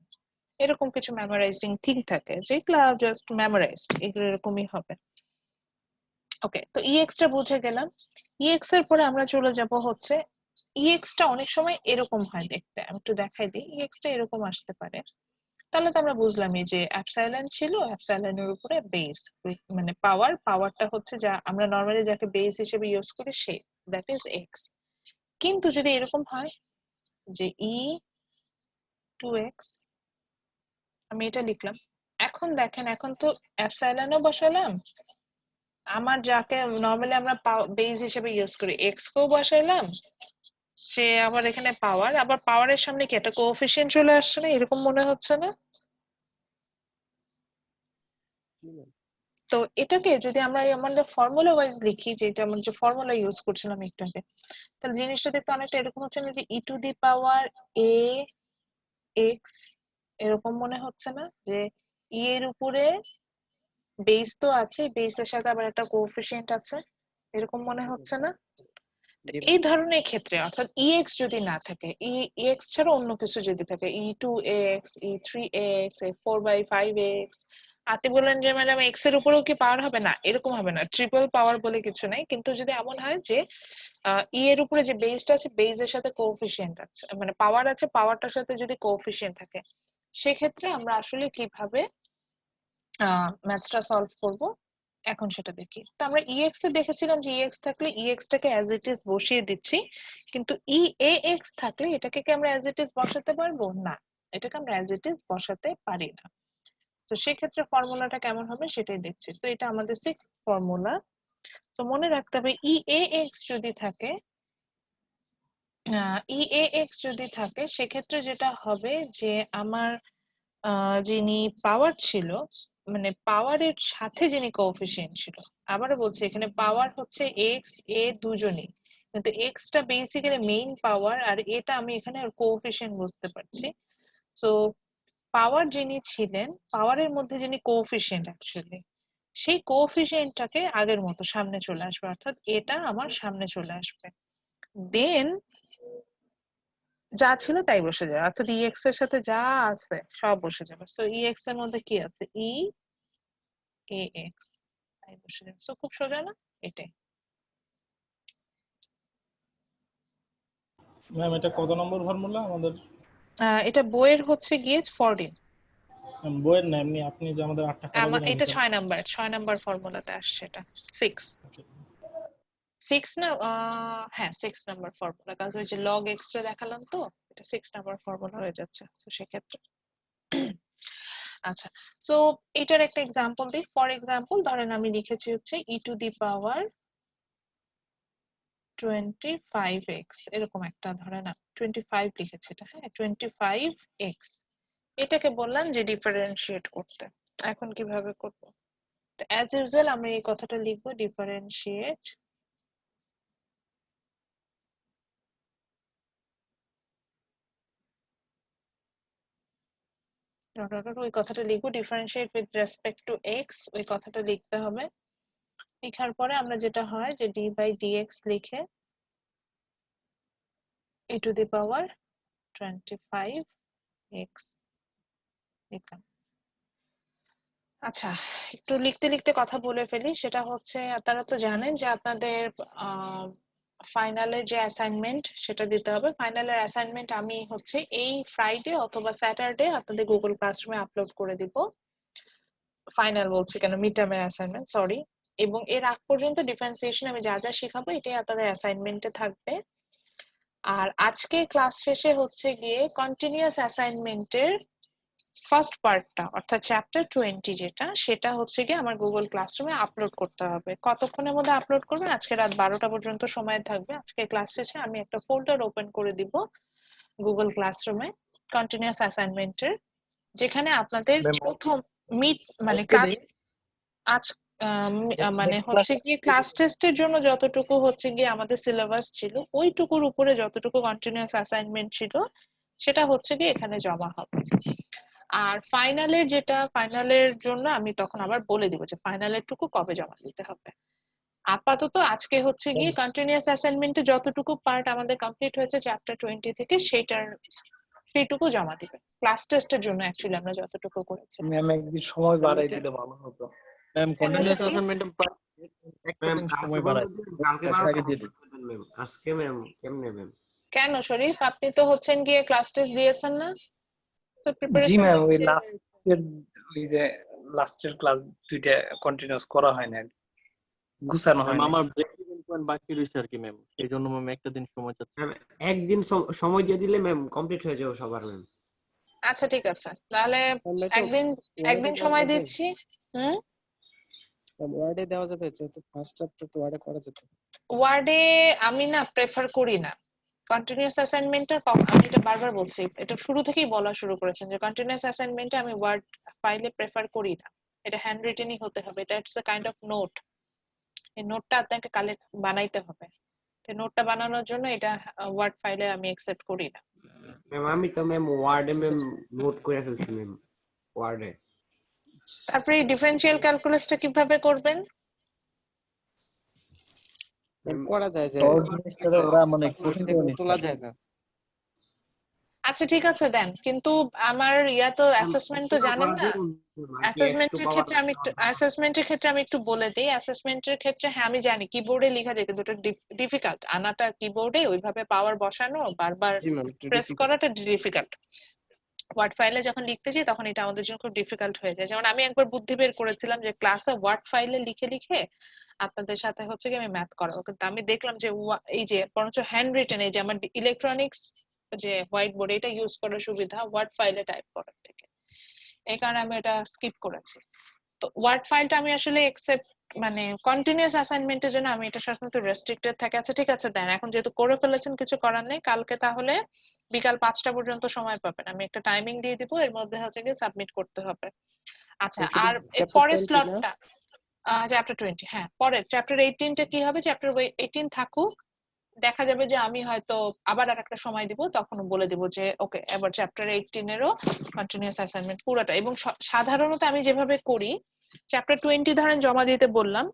এরকম কিছু মেমোরাইজিং থিং থাকে যেগুলো জাস্ট মেমোরাইজড, এগুলো এরকমই হবে। ওকে, তো EX টা বুঝে গেলাম। EX এর পরে আমরা চলে যাব হচ্ছে EX টা অনেক সময় এরকম হয় দেখতে, আমি একটু দেখাই দিই। EX টা এরকম আসতে পারে। তাহলে তো আমরা বুঝলাম এই যে অ্যাপসাইলন ছিল, অ্যাপসাইলনের উপরে বেস, মানে পাওয়ারটা হচ্ছে যা আমরা নরমালি যাকে বেস হিসেবে ইউজ করি সে, দ্যাট ইজ এক্স। কিন্তু যদি এরকম হয় যে E2x, আমি এটা লিখলাম। এখন দেখেন, এখন তো অ্যাপসাইলনও বসালাম, আমার যাকে নরমালি আমরা বেস হিসেবে ইউজ করি এক্স কেও বসাইলাম, সে আবার এখানে পাওয়ার, আবার পাওয়ারের সামনে কি একটা কোএফিসিয়েন্ট চলে আসছে না, এরকম মনে হচ্ছে না? তো এটাকে যদি আমরা আমাদের ফর্মুলা ওয়াইজ লিখি, যেটা আমরা যে ফর্মুলা ইউজ করছিলাম একটু আগে, তাহলে জিনিসটা দেখতে অনেকটা এরকম হচ্ছে না, যে ই to the power A x, এরকম মনে হচ্ছে না? যে ই এর উপরে বেস তো আছে, বেসের সাথে আবার একটা কোএফিসিয়েন্ট আছে, এরকম মনে হচ্ছে না? তো এই ধরনের ক্ষেত্রে অর্থাৎ EX যদি না থাকে, EX ছাড়া অন্য কিছু যদি থাকে, E2x, E3x, E4/5x, আপনি বললেন যে ম্যাডাম এক্স এর উপরেও কি পাওয়ার হবে? না, এরকম হবে না, ট্রিপল পাওয়ার বলে কিছু নাই। কিন্তু যদি এমন হয় যে ই এর উপরে যে বেসটা আছে, বেসের সাথে কোএফিসিয়েন্ট আছে, মানে পাওয়ার আছে, পাওয়ারটার সাথে যদি কোএফিসিয়েন্ট থাকে, সেক্ষেত্রে আমরা আসলে কিভাবে ম্যাথসটা সলভ করব এখন সেটা দেখি। তো আমরা EX এ দেখেছিলাম যে EX থাকলে EX টাকে অ্যাজ ইট ইজ বসিয়ে দিচ্ছি, কিন্তু EAX থাকলে এটাকে কি আমরা অ্যাজ ইট ইজ বসাতে পারবো? না, এটাকে আমরা অ্যাজ ইট ইজ বসাতে পারি না। তো সেক্ষেত্রে ফর্মুলাটা কেমন হবে সেটাই দেখছি। তো এটা আমাদের 6th ফর্মুলা। তো মনে রাখতে হবে EAX যদি থাকে, EAX যদি থাকে সেক্ষেত্রে যেটা হবে যে আমার যিনি পাওয়ার ছিল, মানে পাওয়ারের সাথে যিনি কোএফিসিয়েন্ট ছিল, আবারও বলছি এখানে পাওয়ার হচ্ছে এক্স এ দুজনই, কিন্তু এক্সটা বেসিক্যালি মেইন পাওয়ার, আর এটা আমি এখানে কোএফিসিয়েন্ট বুঝতে পারছি। সো পাওয়ার যিনি ছিলেন, পাওয়ারের মধ্যে যিনি কোএফিসিয়েন্ট অ্যাকচুয়ালি, সেই কোএফিসিয়েন্টটাকে আগের মতো সামনে চলে আসবে, অর্থাৎ এটা আমার সামনে চলে আসবে। দেন যা ছিল তাই বসে যাবে, অর্থাৎ EX এর সাথে যা আছে সব বসে যাবে। সো EX এর মধ্যে কি আছে? EAX, তাই বসে যাবে। সো খুব সোজা না? এটাই। ম্যাম এটা কত নম্বর ফর্মুলা আমাদের? এটা বইয়ের হচ্ছে গিয়ে 14। বইয়ের না, এমনি আপনি যে আমাদের 8টা করাবেন এর এটা ভিতরে। 6 নাম্বার ফর্মুলাতে আসছে এটা। 6 না, হ্যাঁ 6 নাম্বার ফর্মুলা, কাজ ওই যে log x টা দেখালাম, তো এটা 6 নাম্বার ফর্মুলা হয়ে যাচ্ছে। তো সেক্ষেত্রে আচ্ছা, সো এটার একটা এক্সাম্পল দিই। ফর এক্সাম্পল ধরেন আমি লিখেছি হচ্ছে e two the power 25x, এরকম একটা ধরে না 25 লিখেছি এটা, হ্যাঁ 25x, এটাকে বললাম যে ডিফারেন্সিয়েট করতে। এখন কিভাবে করব? তো অ্যাজ ইউজুয়াল আমি এই কথাটা লিখবো, ডিফারেন্সিয়েট ওই কথাটা লিখবো, differentiate with respect to x, ওই কথাটা লিখতে হবে। লেখার পরে আমরা যেটা হয় যে d/dx লিখে e two the power 25x লিখলাম। আচ্ছা, একটু লিখতে লিখতে কথা বলে ফেলি। সেটা হচ্ছে আপনারা তো জানেন যে আপনাদের ফাইনালের যে অ্যাসাইনমেন্ট সেটা দিতে হবে। ফাইনালের অ্যাসাইনমেন্ট আমি হচ্ছে এই ফ্রাইডে অথবা স্যাটারডে আপনাদের গুগল ক্লাসরুমে আপলোড করে দিব। ফাইনাল বলছি কেন, মিড টার্মের অ্যাসাইনমেন্ট, সরি। এবং এর আগ পর্যন্ত ডিফারেন্সিয়েশন আমি যা যা শেখাবো এটাই আপনাদের অ্যাসাইনমেন্টে থাকবে। আর আজকে ক্লাস শেষে হচ্ছে গিয়ে কন্টিনিউয়াস অ্যাসাইনমেন্টের ফার্স্ট পার্টটা, অর্থাৎ চ্যাপ্টার 20 যেটা, সেটা হচ্ছে গিয়ে আমার গুগল ক্লাসরুমে আপলোড করতে হবে। কতক্ষণের মধ্যে আপলোড করবেন? আজকে রাত 12টা পর্যন্ত সময় থাকবে। আজকে ক্লাস শেষে আমি একটা ফোল্ডার ওপেন করে দিব গুগল ক্লাসরুমে কন্টিনিউয়াস অ্যাসাইনমেন্টের, যেখানে আপনাদের প্রথম মানে ক্লাস আজ মানে হচ্ছে গিয়ে ক্লাস টেস্টের জন্য যতটুকু হচ্ছে গিয়ে আমাদের সিলেবাস ছিল, ওইটুকুর উপরে যতটুকু কন্টিনিউয়াস অ্যাসাইনমেন্ট ছিল সেটা হচ্ছে গিয়ে এখানে জমা হবে। আর ফাইনালের জন্য আমি তখন আবার বলে দিব যে ফাইনালের টুকু কবে জমা দিতে হবে। আপাতত আজকে হচ্ছে গিয়ে কন্টিনিউয়াস অ্যাসাইনমেন্টে যতটুকু পার্ট আমাদের কমপ্লিট হয়েছে চ্যাপ্টার 20 থেকে সেইটুকু জমা দিবে। ক্লাস টেস্টের জন্য অ্যাকচুয়ালি আমরা যতটুকু করেছি। ম্যাম একদিন সময় বাড়াই দিলে ভালো হতো। ম্যাম কন্টিনিউয়াস অ্যাসাইনমেন্ট একটা ম্যাম দিন কালকে সময় বলে বাড়ায় দিন, কালকে একটা আগে দিয়ে দিন। ম্যাম আজকে ম্যাম কেমনে ম্যাম? কেন শরীফ, আপনি তো হচ্ছেন গিয়ে ক্লাস টেস্ট দিয়েছেন না, তো জি প্রিপারেশন ম্যাম, ওই লাস্টের ওই যে লাস্টের ক্লাস দুইটা কন্টিনিউয়াস করা হয় না, গুছানো হয় ম্যাম না। আমার ব্রেক ইভেন পয়েন্ট বাকি রয়েছে আর কি ম্যাম, এই জন্য ম্যাম একটা দিন সময় চাচ্ছি। ম্যাম একদিন সময় দিয়ে দিলে ম্যাম কমপ্লিট হয়ে যাবে সবার ম্যাম। আচ্ছা ঠিক আছে, তাহলে একদিন ওয়ার্ডে দেওয়া সময় যাবে? দিচ্ছি। হুম, ওয়ার্ডে দেওয়া যাবে, যেহেতু ফার্স্ট চ্যাপ্টার তো ওয়ার্ডে করা যেত। ওয়ার্ডে আমি না প্রেফার করি না। কন্টিনিউয়াস অ্যাসাইনমেন্টটা আমি এটা বারবার বলছি, এটা শুরু থেকেই বলা শুরু করেছেন যে কন্টিনিউয়াস অ্যাসাইনমেন্টে আমি ওয়ার্ড ফাইলে প্রেফার করি না। এটা হ্যান্ড রিটেনই হতে হবে, এটা it's a kind of note. এই নোটটা আপনাকে কালেক্ট বানাইতে হবে, তো নোটটা বানানোর জন্য এটা ওয়ার্ড ফাইলে আমি অ্যাকসেপ্ট করি না। ম্যাম আমি তো ম্যাম ওয়ার্ডে ম্যাম নোট করে ফেলছি ম্যাম ওয়ার্ডে। তারপরে এই ডিফারেনশিয়াল ক্যালকুলাসটা কিভাবে করবেন? করা যায় যে সহজ জিনিসটা ওরা মানে ওইটা কোশ্চেন থেকে করে নিচ্ছে। তোলা যায় না। আচ্ছা ঠিক আছে দেন, কিন্তু আমার ইয়া তো অ্যাসেসমেন্ট তো জানেন না। অ্যাসেসমেন্টের ক্ষেত্রে আমি একটু বলে দিই। অ্যাসেসমেন্টের ক্ষেত্রে হ্যাঁ আমি জানি কিবোর্ডে লেখা যায়, কিন্তু এটা ডিফিকাল্ট আনাটা কিবোর্ডে ওইভাবে পাওয়ার বসানো বারবার জি ম্যাম, একটু প্রেস difficult। করাটা ডিফিকাল্ট। ওয়ার্ড ফাইলে যখন লিখতে যাই তখন এটা আমাদের জন্য খুব ডিফিকাল্ট হয়ে যায়। যেমন আমি একবার বুদ্ধি বের করেছিলাম যে ক্লাসে ওয়ার্ড ফাইলে লিখে লিখে আপনাদের সাথে হচ্ছে কি আমি ম্যাথ করাবো, কিন্তু আমি দেখলাম যে এই যে বরঞ্চ হ্যান্ড রিটেন, এই যে আমার ইলেকট্রনিক্স যে হোয়াইট বোর্ড, এটা ইউজ করার সুবিধা ওয়ার্ড ফাইলে টাইপ করার থেকে, এই কারণে আমি এটা স্কিপ করেছি। তো ওয়ার্ড ফাইলটা আমি আসলে একসেপ্ট মানে কন্টিনিউয়াস অ্যাসাইনমেন্টের জন্য আমি এটা সাধারণত রেস্ট্রিক্টেড থাকে। আচ্ছা ঠিক আছে দেন, এখন যেহেতু করে ফেলেছেন কিছু করার নেই, কালকে তাহলে বিকাল 5টা পর্যন্ত সময় পাবেন। আমি একটা টাইমিং দিয়ে দিব, এর মধ্যে হচ্ছে কি সাবমিট করতে হবে। আচ্ছা আর পরের স্লটটা চ্যাপ্টার 20, হ্যাঁ পরের চ্যাপ্টার 18টা কি হবে? চ্যাপ্টার 18 থাকুক, দেখা যাবে যে আমি হয়তো আবার আর একটা সময় দিব, তখন বলে দিব যে ওকে এবার চ্যাপ্টার 18-এরও কন্টিনিউয়াস অ্যাসাইনমেন্ট পুরোটা। এবং সাধারণত আমি যেভাবে করি, চ্যাপ্টার 20 ধরেন জমা দিতে বললাম,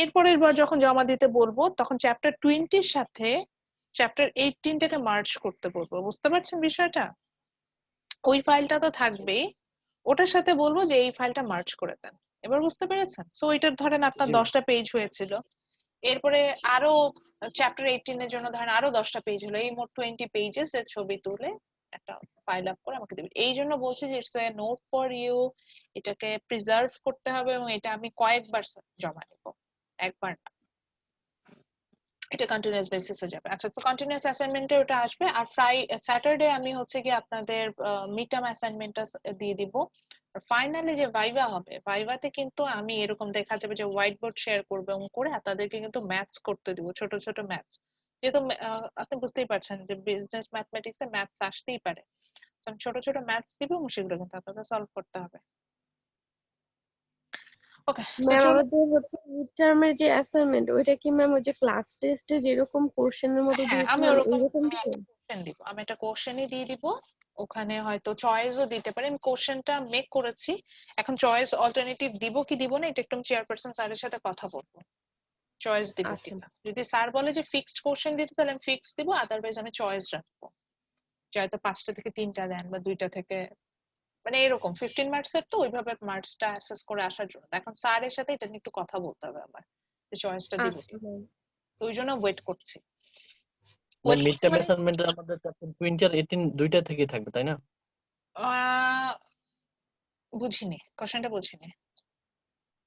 এরপরের বার যখন জমা দিতে বলবো তখন চ্যাপ্টার 20-র সাথে চ্যাপ্টার 18টাকে মার্জ করতে বলবো। বুঝতে পারছেন বিষয়টা? ওই ফাইলটা তো থাকবেই, ওটার সাথে বলবো যে এই ফাইলটা মার্জ করে দেন। এবার বুঝতে পেরেছেন? সো এটার ধরেন আপনার 10টা পেজ হয়েছিল, এরপরে আরো চ্যাপ্টার 18-এর জন্য ধরেন আরো 10টা পেজ হলো, এই মোট 20 পেজেস এর ছবি তুলে একটা ফাইল আপ করে আমাকে দিবেন। এই জন্য বলছি যে it's a note for you, এটাকে প্রিজার্ভ করতে হবে এবং এটা আমি কয়েকবার জমা নেব, একবার না, এটা কন্টিনিউয়াস বেসিসে যাবে। আচ্ছা তো কন্টিনিউয়াস অ্যাসাইনমেন্টে ওটা আসবে। আর স্যাটারডে আমি হচ্ছে কি আপনাদের মিড টার্ম অ্যাসাইনমেন্টটা দিয়ে দিব। ফাইনালি যে ভাইভা হবে, ভাইভাতে কিন্তু আমি এরকম দেখা যাবে যে হোয়াইট বোর্ড শেয়ার করবো এবং করে তাদেরকে কিন্তু ম্যাথস করতে দিব, ছোট ছোট ম্যাথস। যেহেতু আপনি বুঝতেই পারছেন যে বিজনেস ম্যাথমেটিক্সে ম্যাথস আসতেই পারে, তো আমি ছোট ছোট ম্যাথস দিব এবং সেগুলো কিন্তু আপনাদের সলভ করতে হবে। ওকে ম্যাম আমাদের হচ্ছে মিড টার্মের যে অ্যাসাইনমেন্ট, ওইটা কি ম্যাম ওই যে ক্লাস টেস্টে যেরকম কোশ্চেনের মতো হ্যাঁ আমি দিয়েছিলাম ওরকম এইরকম দিবেন? কোশ্চেন দিব, আমি একটা কোশ্চেনই দিয়ে দিব, ওখানে হয়তো চয়েসও দিতে পারি। আমি কোশ্চেনটা মেক করেছি, এখন চয়েস অল্টারনেটিভ দিব কি দিব না এটা একটু চেয়ারপারসন স্যারের সাথে কথা বলবো, চয়েস দিব কিনা। যদি স্যার বলে যে ফিক্সড কোশ্চেন দিতে তাহলে আমি ফিক্স দিব, আদারওয়াইজ আমি চয়েস রাখবো, যে হয়তো 5টা থেকে 3টা দেন বা 2টা থেকে, মানে এরকম 15 মার্কসের তো ওইভাবে মার্কসটা অ্যাসেস করে আসার জন্য। এখন স্যারের সাথে এটা নিয়ে একটু কথা বলতে হবে আমার, যে চয়েসটা দিব কিনা, তো ওই জন্য ওয়েট করছি। মিড টার্ম অ্যাসাইনমেন্টে আমাদের চ্যাপ্টার 20 আর 18 দুইটা থেকে থাকবে তাই না? বুঝিনি, কোশ্চেনটা বুঝিনি।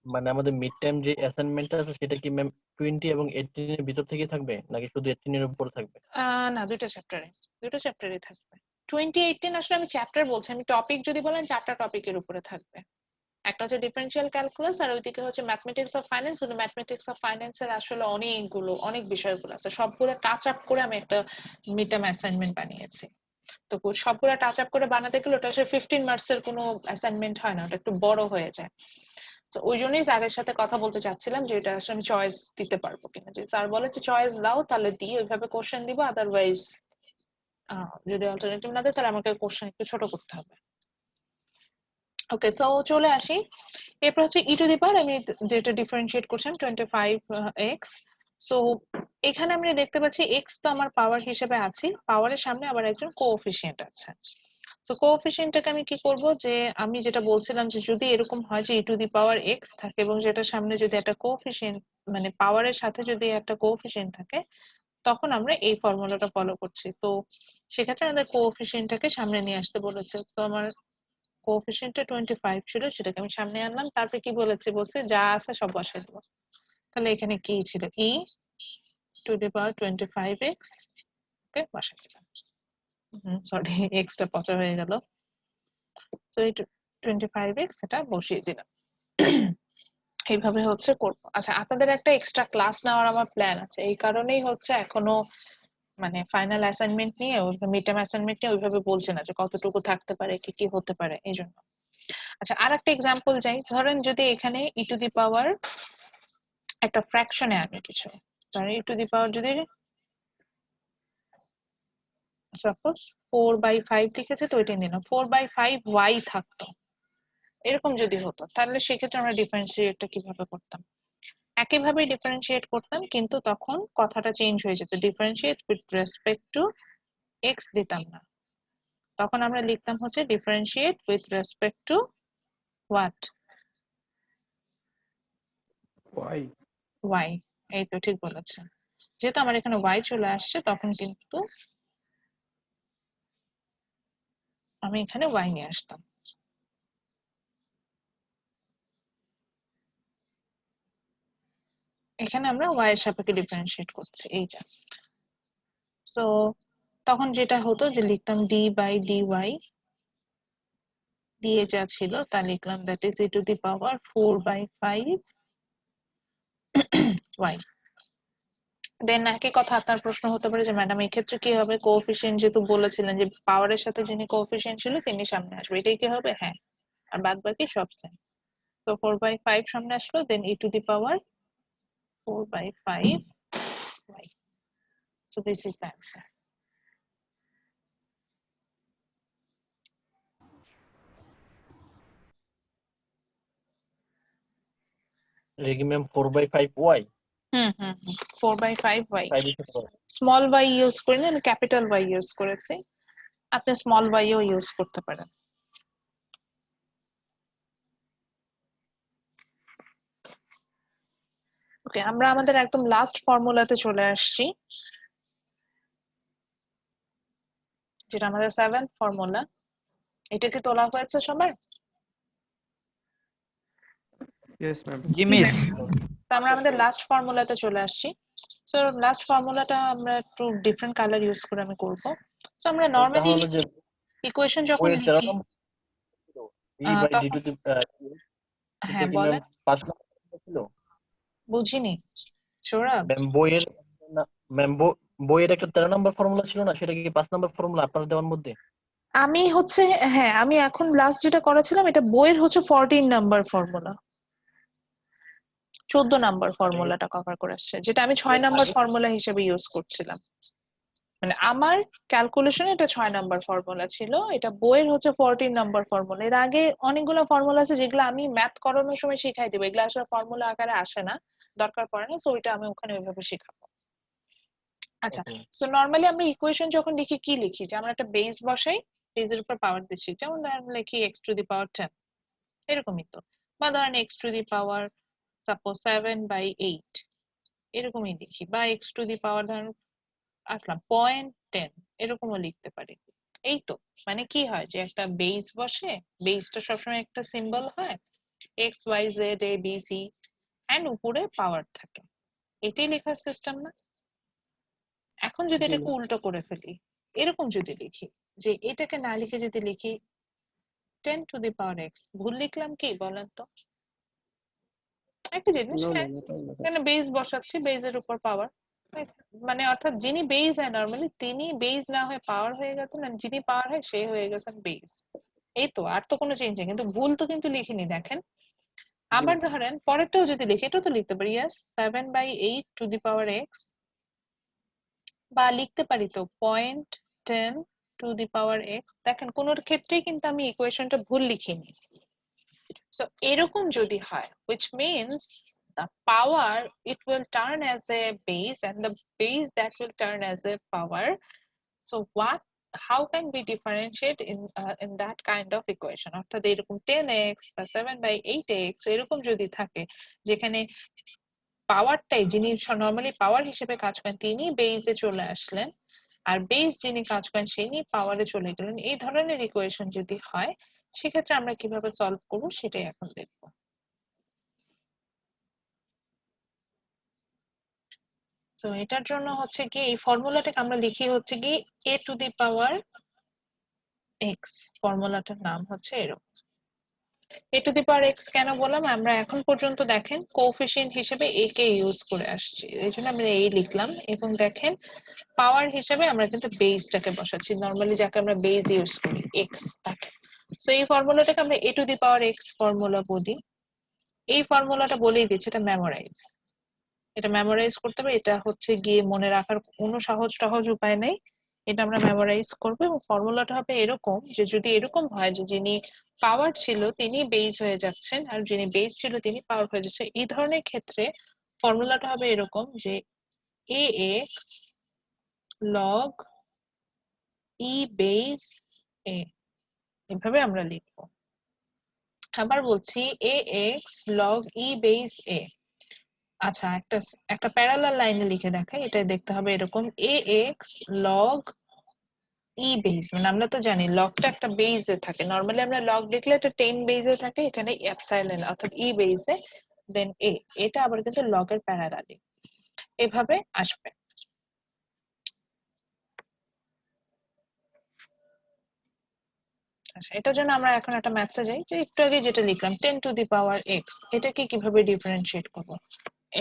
মানে আমাদের মিড টার্ম যে অ্যাসাইনমেন্টটা আছে সেটা কি ম্যাম 20 এবং 18 এর ভিতর থেকে থাকবে নাকি শুধু 18 এর উপর থাকবে? না দুটো চ্যাপ্টারে থাকবে। 2018 আসলে আমি চ্যাপ্টার বলছি, আমি টপিক যদি বলেন 4টা টপিকের উপরে থাকবে। একটা হচ্ছে ডিফারেনশিয়াল ক্যালকুলাস, আর ওইদিকে হচ্ছে ম্যাথমেটিক্স অফ ফাইন্যান্স। কিন্তু ম্যাথমেটিক্স অফ ফাইন্যান্স এর আসলে অনেক বিষয়গুলো আছে, সবগুলো টাচ আপ করে আমি একটা মিড টার্ম অ্যাসাইনমেন্ট বানিয়েছি। তো সবগুলো টাচ আপ করে বানাতে গেলে ওটা আসলে 15 মার্কসের কোনো অ্যাসাইনমেন্ট হয় না, ওটা একটু বড় হয়ে যায়। তো ওই জন্যই স্যারের সাথে কথা বলতে চাচ্ছিলাম যে এটা আসলে আমি চয়েস দিতে পারবো কিনা। যদি স্যার বলে যে চয়েস দাও তাহলে দিই, ওইভাবে কোশ্চেন দিব, আদারওয়াইজ যদি অল্টারনেটিভ না দেয় তাহলে আমাকে কোশ্চেন একটু ছোট করতে হবে। ওকে সো চলে আসি, এরপর হচ্ছে ই টু দি পাওয়ার, আমি যেটা ডিফারেন্সিয়েট করছেন 25x। সো এখানে আমরা দেখতে পাচ্ছি x তো আমার পাওয়ার হিসেবে আছে, পাওয়ারের সামনে আবার একজন কোএফিসিয়েন্ট আছে। সো কোএফিসিয়েন্টটাকে আমি কি করব, যে আমি যেটা বলছিলাম যে যদি এরকম হয় যে ই টু দি পাওয়ার x থাকে এবং যেটার সামনে যদি একটা কোএফিসিয়েন্ট মানে পাওয়ারের সাথে যদি একটা কোএফিসিয়েন্ট থাকে তখন আমরা এই ফর্মুলাটা ফলো করছি। তো সেক্ষেত্রে আমাদের কোএফিসিয়েন্টটাকে সামনে নিয়ে আসতে বলেছে। তো আমার কোএফিসিয়েন্টটা 25 ছিল, সেটাকে আমি সামনে আনলাম। তারপরে কি বলেছে, বলছে যা আছে সব বসাই দেবো। তাহলে এখানে কি ছিল, e two the power 25x, ওকে বসাই দিলাম। সরি, x টা পচা হয়ে গেল। তো এই 25x এটা বসিয়ে দিলাম। এইভাবে হচ্ছে করব। আচ্ছা, আপনাদের একটা এক্সট্রা ক্লাস নেওয়ার আমার প্ল্যান আছে, এই কারণেই হচ্ছে এখনো মানে ফাইনাল অ্যাসাইনমেন্ট নিয়ে মিড টার্ম অ্যাসাইনমেন্ট নিয়ে ওইভাবে বলছে না যে কতটুকু থাকতে পারে, কি কি হতে পারে, এই জন্য। আচ্ছা, আর একটা এক্সাম্পল যাই, ধরেন যদি এখানে ই টু দি পাওয়ার একটা ফ্র্যাকশনে আনে কিছু, ধরেন ই টু দি পাওয়ার যদি সাপোজ 4/5 লিখেছে, তো ওইটা নিলাম, 4/5y থাকতো, এরকম যদি হতো তাহলে সেক্ষেত্রে আমরা ডিফারেন্সিয়েটটা কিভাবে করতাম? একইভাবে ডিফারেন্সিয়েট করতাম, কিন্তু তখন কথাটা চেঞ্জ হয়ে যেত, differentiate with respect to x দিতাম না, তখন আমরা লিখতাম হচ্ছে differentiate with respect to what, y. এই তো ঠিক বলেছেন। যেহেতু আমার এখানে ওয়াই চলে আসছে, তখন কিন্তু আমি এখানে ওয়াই নিয়ে আসতাম। এখানে আমরা ওয়াই এর সাপেক্ষে ডিফারেন্সিয়েট করছি, এই যা। সো তখন যেটা হতো যে লিখতাম ডি বাই ডি ওয়াই, দিয়ে যা ছিল তা লিখলাম, that is e to the power 4/5 y. Then একই কথা আপনার প্রশ্ন হতে পারে যে ম্যাডাম এই ক্ষেত্রে কি হবে, কোএফিসিয়েন্ট যেহেতু বলেছিলেন যে পাওয়ারের সাথে যিনি কোএফিসিয়েন্ট ছিল তিনি সামনে আসবে, এটাই কি হবে? হ্যাঁ, আর বাদ বাকি সব সেম। তো 4/5 সামনে আসলো, then e to the power 4/5 y. So this is the answer. এটা কি ম্যাম 4/5y? 4/5y, 5 এর সাথে স্মল y ইউজ করি না, আমি ক্যাপিটাল y ইউজ করেছি, আপনি স্মল y ও ইউজ করতে পারেন। ওকে, আমরা আমাদের একদম লাস্ট ফর্মুলাতে চলে আসছি, যেটা আমাদের 7th ফর্মুলা। এটা কি তোলা হয়েছে সবার? Yes ma'am. জি মিস। তো আমরা আমাদের লাস্ট ফর্মুলাতে চলে আসছি। সো লাস্ট ফর্মুলাটা আমরা একটু ডিফারেন্ট কালার ইউজ করে আমি করব। সো আমরা নরমালি হলো যে ইকুয়েশন যখন বইয়ের 13 লিখি, নম্বর d/d টু দি হ্যাঁ কি ম্যাম বলেন, 5 নম্বর ছিল? বুঝিনি সৌরভ। ম্যাম বইয়ের একটা 13 নম্বর ফর্মুলা ছিল না, সেটা কি 5 নম্বর ফর্মুলা আপনার দেওয়ার মধ্যে? আমি হচ্ছে, হ্যাঁ আমি এখন লাস্ট যেটা করেছিলাম এটা বইয়ের হচ্ছে 14 নাম্বার ফর্মুলা, 14 নাম্বার ফর্মুলাটা কভার করে আসছে, যেটা আমি 6 নাম্বার ফর্মুলা হিসেবে ইউজ করছিলাম। মানে আমার ক্যালকুলেশনে এটা 6 নাম্বার ফর্মুলা ছিল, এটা বইয়ের হচ্ছে 14 নাম্বার ফর্মুলা। এর আগে অনেকগুলো ফর্মুলা আছে যেগুলো আমি ম্যাথ করানোর সময় শিখাই দেবো, এগুলো আসলে ফর্মুলা আকারে আসে না, দরকার পড়ে না, সো ওইটা আমি ওখানে ওইভাবে শেখাবো। আচ্ছা, সো নরমালি আমরা ইকুয়েশন যখন লিখি কি লিখি, যে আমরা একটা বেস বসাই, বেসের উপর পাওয়ার দিচ্ছি, যেমন ধরেন লিখি x টু দি পাওয়ার 10, এরকমই তো, বা ধরেন x to the power suppose 7/8, এরকমই লিখি, বা x টু দি পাওয়ার ধরেন আসলাম 0.10, এরকমও লিখতে পারি। এই তো, মানে কি হয় যে একটা বেস বসে, বেসটা সবসময় একটা সিম্বল হয়, x y z a b c, and উপরে পাওয়ার থাকে, এটাই লেখার সিস্টেম না? এখন যদি এটাকে উল্টো করে ফেলি, এরকম যদি লিখি, যে এটাকে না লিখে যদি লিখি 10 টু দি পাওয়ার x, ভুল লিখলাম কি বলেন তো? একটা জিনিস, হ্যাঁ এখানে বেস বসাচ্ছি, বেসের উপর পাওয়ার, মানে অর্থাৎ যিনি বেস হয় নরমালি তিনি বেস না হয়ে পাওয়ার হয়ে গেছেন, আর যিনি পাওয়ার হয় সে হয়ে গেছেন বেস। এই তো, আর তো কোনো চেঞ্জ নেই, কিন্তু ভুল তো কিন্তু লিখিনি দেখেন। আবার ধরেন পরেরটাও যদি লিখি, এটাও তো লিখতে পারি, yes 7/8 two the power x, বা লিখতে পারি তো 0.10 টু দি পাওয়ার x। দেখেন কোনোর ক্ষেত্রেই কিন্তু আমি ইকুয়েশনটা ভুল লিখিনি। সো এরকম যদি হয়, which means the power it will turn as a base and the base that will turn as a power. So how can we differentiate in that kind of equation? অর্থাৎ এরকম 10x বা 7/8x এরকম যদি থাকে, যেখানে পাওয়ারটাই যিনি normally পাওয়ার হিসেবে কাজ করেন তিনি বেইজে চলে আসলেন, আর বেস যিনি কাজ করেন সেই পাওয়ারে চলে গেলেন, এই ধরনের ইকুয়েশন যদি হয় সেক্ষেত্রে আমরা কিভাবে সলভ করব সেটাই এখন দেখব। তো এটার জন্য হচ্ছে কি এই ফর্মুলাটাকে আমরা লিখি হচ্ছে কি a two the power x, ফর্মুলাটার নাম হচ্ছে এরকম। a two the power x কেন বললাম, আমরা এখন পর্যন্ত দেখেন কোএফিশিয়েন্ট হিসেবে a কে ইউজ করে আসছি, এই জন্য আমরা a লিখলাম, এবং দেখেন পাওয়ার হিসেবে আমরা কিন্তু বেসটাকে বসাচ্ছি, নরমালি যাকে আমরা বেস ইউজ করি x তাকে। সো এই ফর্মুলাটাকে আমরা a two the power x formula বলি। এই ফর্মুলাটা বলেই দিচ্ছি, এটা মেমোরাইজ, এটা মেমোরাইজ করতে হবে, এটা হচ্ছে গিয়ে মনে রাখার কোনো সহজ উপায় নেই, এটা আমরা মেমোরাইজ করবো। এবং ফর্মুলাটা হবে এরকম যে যদি এরকম হয় যে যিনি পাওয়ার ছিল তিনি বেস হয়ে যাচ্ছেন আর যিনি বেস ছিল তিনি পাওয়ার হয়ে যাচ্ছেন, এই ধরনের ক্ষেত্রে ফর্মুলাটা হবে এরকম যে ax log e base a, এভাবে আমরা লিখবো। আবার বলছি ax log e base a। আচ্ছা, একটা প্যারালাল লাইনে লিখে দেখাই, এটা দেখতে হবে এরকম ax log e base, মানে আমরা তো জানি লগটা একটা বেসে থাকে, নরমালি আমরা লগ লিখলে এটা 10 বেসে থাকে, এখানে এপসাইলন অর্থাৎ e বেসে দেন a, এটা আবার কিন্তু লগের প্যারালালি এভাবে আসবে। আচ্ছা, এটার জন্য আমরা এখন একটা ম্যাথসে যাই, যে একটু আগে যেটা লিখলাম 10 টু দি পাওয়ার x, এটাকে কিভাবে ডিফারেন্সিয়েট করব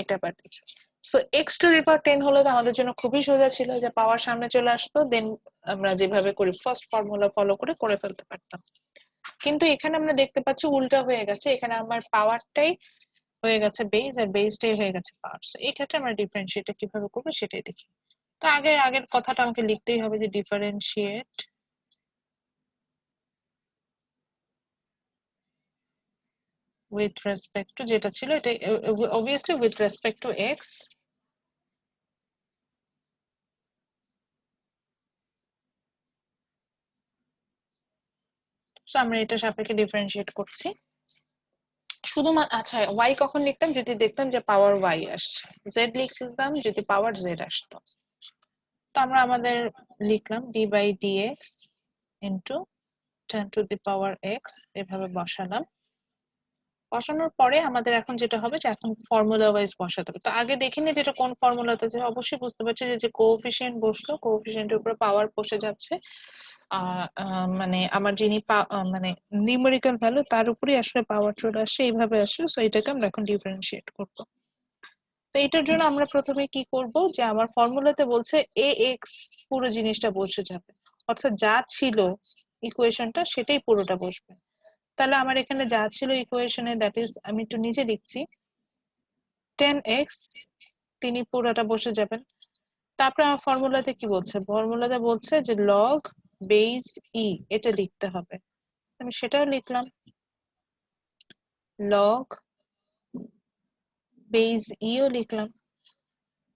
এটা আবার দেখি। So x to the power 10 হলে তো আমাদের জন্য খুবই সোজা ছিল, যে পাওয়ার সামনে চলে আসতো, দেন আমরা যেভাবে করি ফার্স্ট ফর্মুলা ফলো করে ফেলতে পারতাম। কিন্তু এখানে আমরা দেখতে পাচ্ছি উল্টা হয়ে গেছে, এখানে আমার পাওয়ারটাই হয়ে গেছে বেস আর বেসটাই হয়ে গেছে পাওয়ার। সো এই ক্ষেত্রে আমরা ডিফারেন্সিয়েট কিভাবে করব সেটাই দেখি। তো আগের কথাটা আমাকে লিখতেই হবে যে ডিফারেন্সিয়েট with respect to যেটা ছিল এটা obviously with respect to x, so আমরা এটা সাপেক্ষে ডিফারেন্সিয়েট করছি শুধুমাত্র। আচ্ছা, y কখন লিখতাম, যদি দেখতাম যে পাওয়ার y আসছে, z লিখতাম যদি পাওয়ার z আসতো। তো আমরা আমাদের লিখলাম d by dx into 10 to the power x, এভাবে বসালাম। বসানোর পরে আমাদের এখন যেটা হবে যে এখন ফর্মুলা ওয়াইজ বসাতে হবে। তো আগে দেখিনি যেটা কোন ফর্মুলাতে, যে অবশ্যই বুঝতে পারছি যে কোএফিশিয়েন্ট বসলো, কোএফিশিয়েন্টের উপরে পাওয়ার বসে যাচ্ছে, মানে আমার যিনি মানে নিউমেরিক্যাল ভ্যালু তার উপরেই আসলে পাওয়ার চলে আসছে, এইভাবে আসলে। সো এটাকে আমরা এখন ডিফারেন্সিয়েট করব। তো এটার জন্য আমরা প্রথমে কি করব, যে আমার ফর্মুলাতে বলছে ax পুরো জিনিসটা বসে যাবে, অর্থাৎ যা ছিল ইকুয়েশনটা সেটাই পুরোটা বসবে। তাহলে আমার এখানে যা ছিল ইকুয়েশনে, দ্যাট ইজ আমি একটু নিচে লিখছি 10x, তিনি পুরোটা বসে যাবেন। তারপর আমার ফর্মুলাতে কি বলছে, ফর্মুলাতে বলছে যে লগ বেস ই, এটা লিখতে হবে, আমি সেটাও লিখলাম লগ বেস ইও লিখলাম।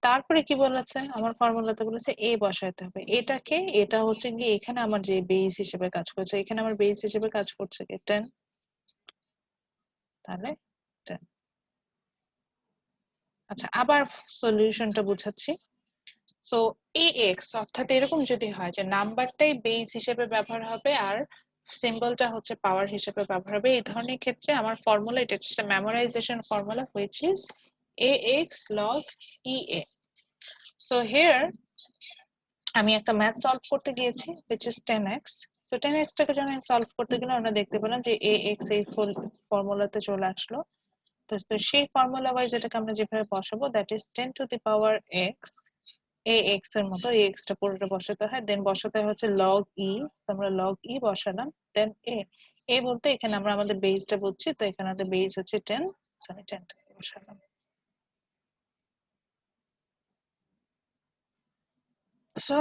তারপরে কি বলেছে, আমার ফর্মুলাতে বলেছে a বসাইতে হবে, এটা হচ্ছে কি এখানে আমার যে বেস হিসেবে কাজ করছে, এখানে আমার বেস হিসেবে কাজ করছে কি 10, তাহলে 10। আচ্ছা, আবার সলিউশনটা বুঝাচ্ছি। সো ax অর্থাৎ এরকম যদি হয় যে নাম্বারটাই বেস হিসেবে ব্যবহার হবে আর সিম্বলটা হচ্ছে পাওয়ার হিসেবে ব্যবহার হবে, এই ধরনের ক্ষেত্রে আমার ফর্মুলা, এটা হচ্ছে memorisation formula which is ax log ea। So here আমি একটা ম্যাথ সলভ করতে গিয়েছি which is 10x। So 10x টাকে যখন আমি সলভ করতে গেলে আমরা দেখতে পেলাম যে ax এই ফর্মুলাতে চলে আসলো। তো সেই ফর্মুলা ওয়াইজ এটাকে আমরা যেভাবে বসাবো, that is 10 two the power x, ax এর মতো ax টা পুরোটা বসাতে হয়, দেন বসাতে হচ্ছে log e, তো আমরা log e বসালাম, দেন a বলতে এখানে আমরা আমাদের বেসটা বুঝছি, তো এখানে আমাদের বেস হচ্ছে 10, সো আমি 10 টা বসালাম। সো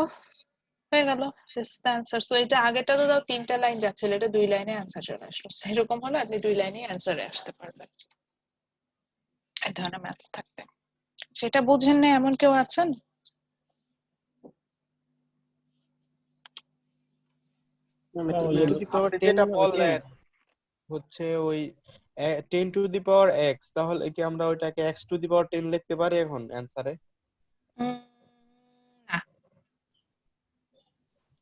হয়ে গেল, this is the answer. So এটা আগেটা তো দাও 3টা লাইন যাচ্ছিল, এটা 2 লাইনে অ্যানসার চলে আসলো। এরকম হলে আপনি 2 লাইনে অ্যানসারে আসতে পারবেন এই ধরনের ম্যাথস থাকতে। সেটা বুঝেন না এমন কেউ আছেন? e to the power 10 যেটা ওইটাই? বললেন হচ্ছে ওই 10 টু দি পাওয়ার x, তাহলে কি আমরা ওইটাকে x টু দি পাওয়ার 10 লিখতে পারি এখন অ্যানসারে? না,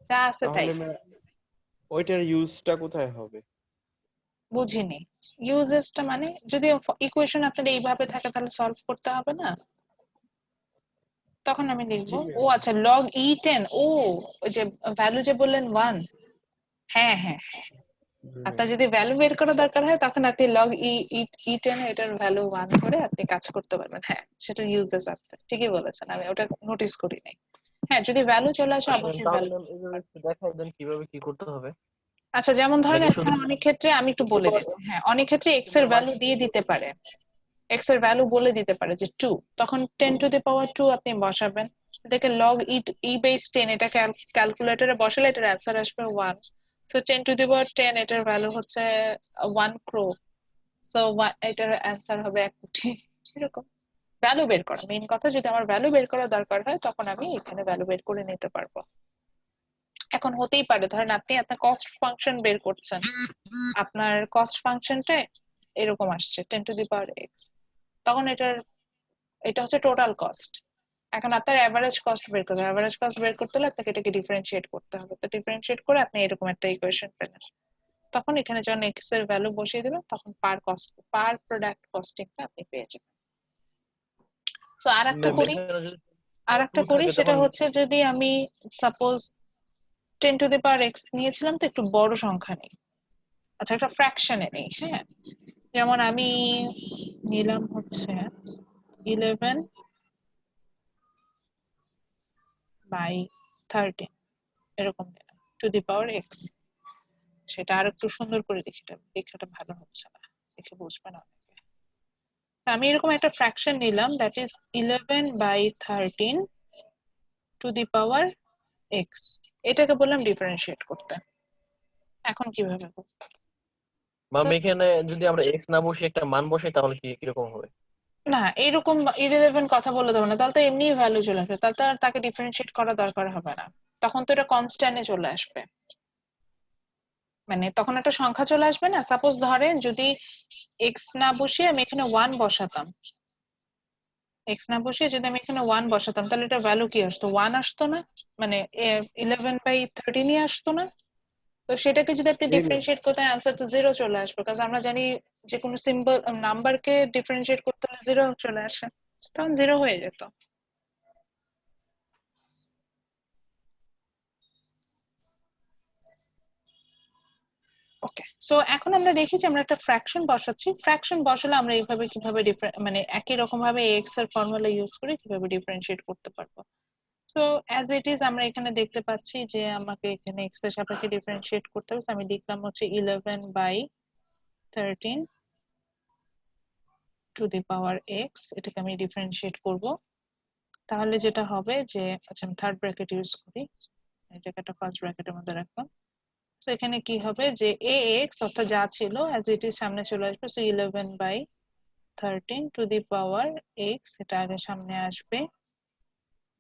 যা আছে তাই। তাহলে ওইটার ইউজটা কোথায় হবে? বুঝিনি ইউজেসটা মানে, যদি ইকুয়েশন আপনার এইভাবে থাকে তাহলে সলভ করতে হবে না, তখন আমি লিখবো ও আচ্ছা log e10, ও ওই যে ভ্যালু যে বললেন 1, হ্যাঁ হ্যাঁ হ্যাঁ, আপনার যদি ভ্যালু বের করা দরকার হয় তখন আপনি log e10 এটার ভ্যালু 1 করে আপনি কাজ করতে পারবেন। হ্যাঁ, সেটা ইউজেস আছে, ঠিকই বলেছেন, আমি ওটা নোটিস করি নাই। হ্যাঁ, যদি ভ্যালু চলে আসে আচ্ছা অবশ্যই তাহলে ভ্যালু। ম্যাম এইভাবে একটু দেখাই দেন কিভাবে কি করতে হবে। আচ্ছা, যেমন ধরেন নাকি শুধু এখন অনেক ক্ষেত্রে আমি একটু বলে দিচ্ছি, হ্যাঁ অনেক ক্ষেত্রে x এর ভ্যালু দিয়ে দিতে পারে, x এর ভ্যালু বলে দিতে পারে যে 2, তখন 10 টু দি পাওয়ার 2 আপনি বসাবেন, দেখে log e বেস 10 এটা ক্যালকুলেটরে বসালে এটার অ্যান্সার আসবে 1। সো 10 টু দি পাওয়ার 10 এটার ভ্যালু হচ্ছে 1 ক্রো, সো এটার অ্যান্সার হবে 1 কোটি। এরকম ভ্যালু বের করা মেইন কথা, যদি আমার ভ্যালু বের করা দরকার হয় তখন আমি এখানে ভ্যালু বের করে নিতে পারবো। এখন হতেই পারে ধরেন আপনি আপনার কস্ট ফাংশন বের করছেন, আপনার কস্ট ফাংশনটা এরকম আসছে 10 টু দি পাওয়ার x, তখন এটা হচ্ছে টোটাল কস্ট। এখন আপনার এভারেজ কস্ট বের করতে হবে, এভারেজ কস্ট বের করতে হলে আপনাকে এটাকে ডিফারেন্সিয়েট করতে হবে, তো ডিফারেন্সিয়েট করে আপনি এরকম একটা ইকুয়েশন পেলেন, তখন এখানে যখন x এর ভ্যালু বসিয়ে দিবেন তখন পার প্রোডাক্ট কস্টিংটা আপনি পেয়ে যাবেন। তো আরেকটা ম্যাম করি, এখানে যদি আরেকটা 2 করি থাকে সেটা তখন হচ্ছে যদি আমি suppose 10 two the power x নিয়েছিলাম, তো একটু বড় সংখ্যা নেই, আচ্ছা একটা ফ্র্যাকশনে নেই, হ্যাঁ যেমন আমি নিলাম হচ্ছে 11 বাই 13 এরকম নিলাম টু দি পাওয়ার x, সেটা আর একটু সুন্দর করে দেখি, লেখাটা ভালো হচ্ছে না, দেখে বুঝবে না অনেকে। আমি এরকম একটা ফ্র্যাকশন নিলাম that is 11 by 13 to the power x, এটাকে বললাম ডিফারেন্সিয়েট করতে। এখন কিভাবে করব? ম্যাম এখানে যদি আমরা x না বসিয়ে একটা মান বসাই তাহলে কি কিরকম হবে? না, এরকম ইররিলেভেন্ট কথা বলে দেবো না, তাহলে তো এমনি ভ্যালু চলে আসবে, তাহলে তো আর তাকে ডিফারেন্সিয়েট করা দরকার হবে না, তখন তো এটা কনস্ট্যান্টে চলে আসবে, মানে তখন একটা সংখ্যা চলে আসবে না। সাপোজ ধরেন যদি x না বসিয়ে আমি এখানে 1 বসাতাম, x না বসিয়ে যদি আমি এখানে 1 বসাতাম তাহলে এটা ভ্যালু কি আসতো, 1 আসতো না, মানে 11 বাই 13 ই আসতো না। তো সেটাকে যদি আপনি জি ম্যাম। ডিফারেন্সিয়েট করতে आंसर তো 0 চলে আসবে, কারণ আমরা জানি যে কোনো সিম্বল নাম্বারকে ডিফারেন্সিয়েট করতে হলে 0 চলে আসে, তখন 0 হয়ে যেত। ওকে, সো এখন আমরা দেখি যে আমরা একটা ফ্র্যাকশন বসাচ্ছি, ফ্র্যাকশন বসালে আমরা এইভাবে কিভাবে মানে একই রকম ভাবে x এর ফর্মুলা ইউজ করে কিভাবে ডিফারেন্সিয়েট করতে পারবো। সো অ্যাজ ইট ইজ আমরা এখানে দেখতে পাচ্ছি যে আমাকে এখানে x এর সাপেক্ষে ডিফারেন্সিয়েট করতে হবে, আমি লিখলাম হচ্ছে 11 by 13 to the power x, এটাকে আমি ডিফারেন্সিয়েট করব, তাহলে যেটা হবে যে আচ্ছা আমি থার্ড ব্র্যাকেট ইউজ করি, এটাকে একটা ফার্স্ট ব্র্যাকেটের মধ্যে রাখলাম। তো এখানে কি হবে যে ax অর্থাৎ যা ছিল অ্যাজ ইট ইজ সামনে চলে আসবে, so 11 by 13 to the power x, এটা আগে সামনে আসবে,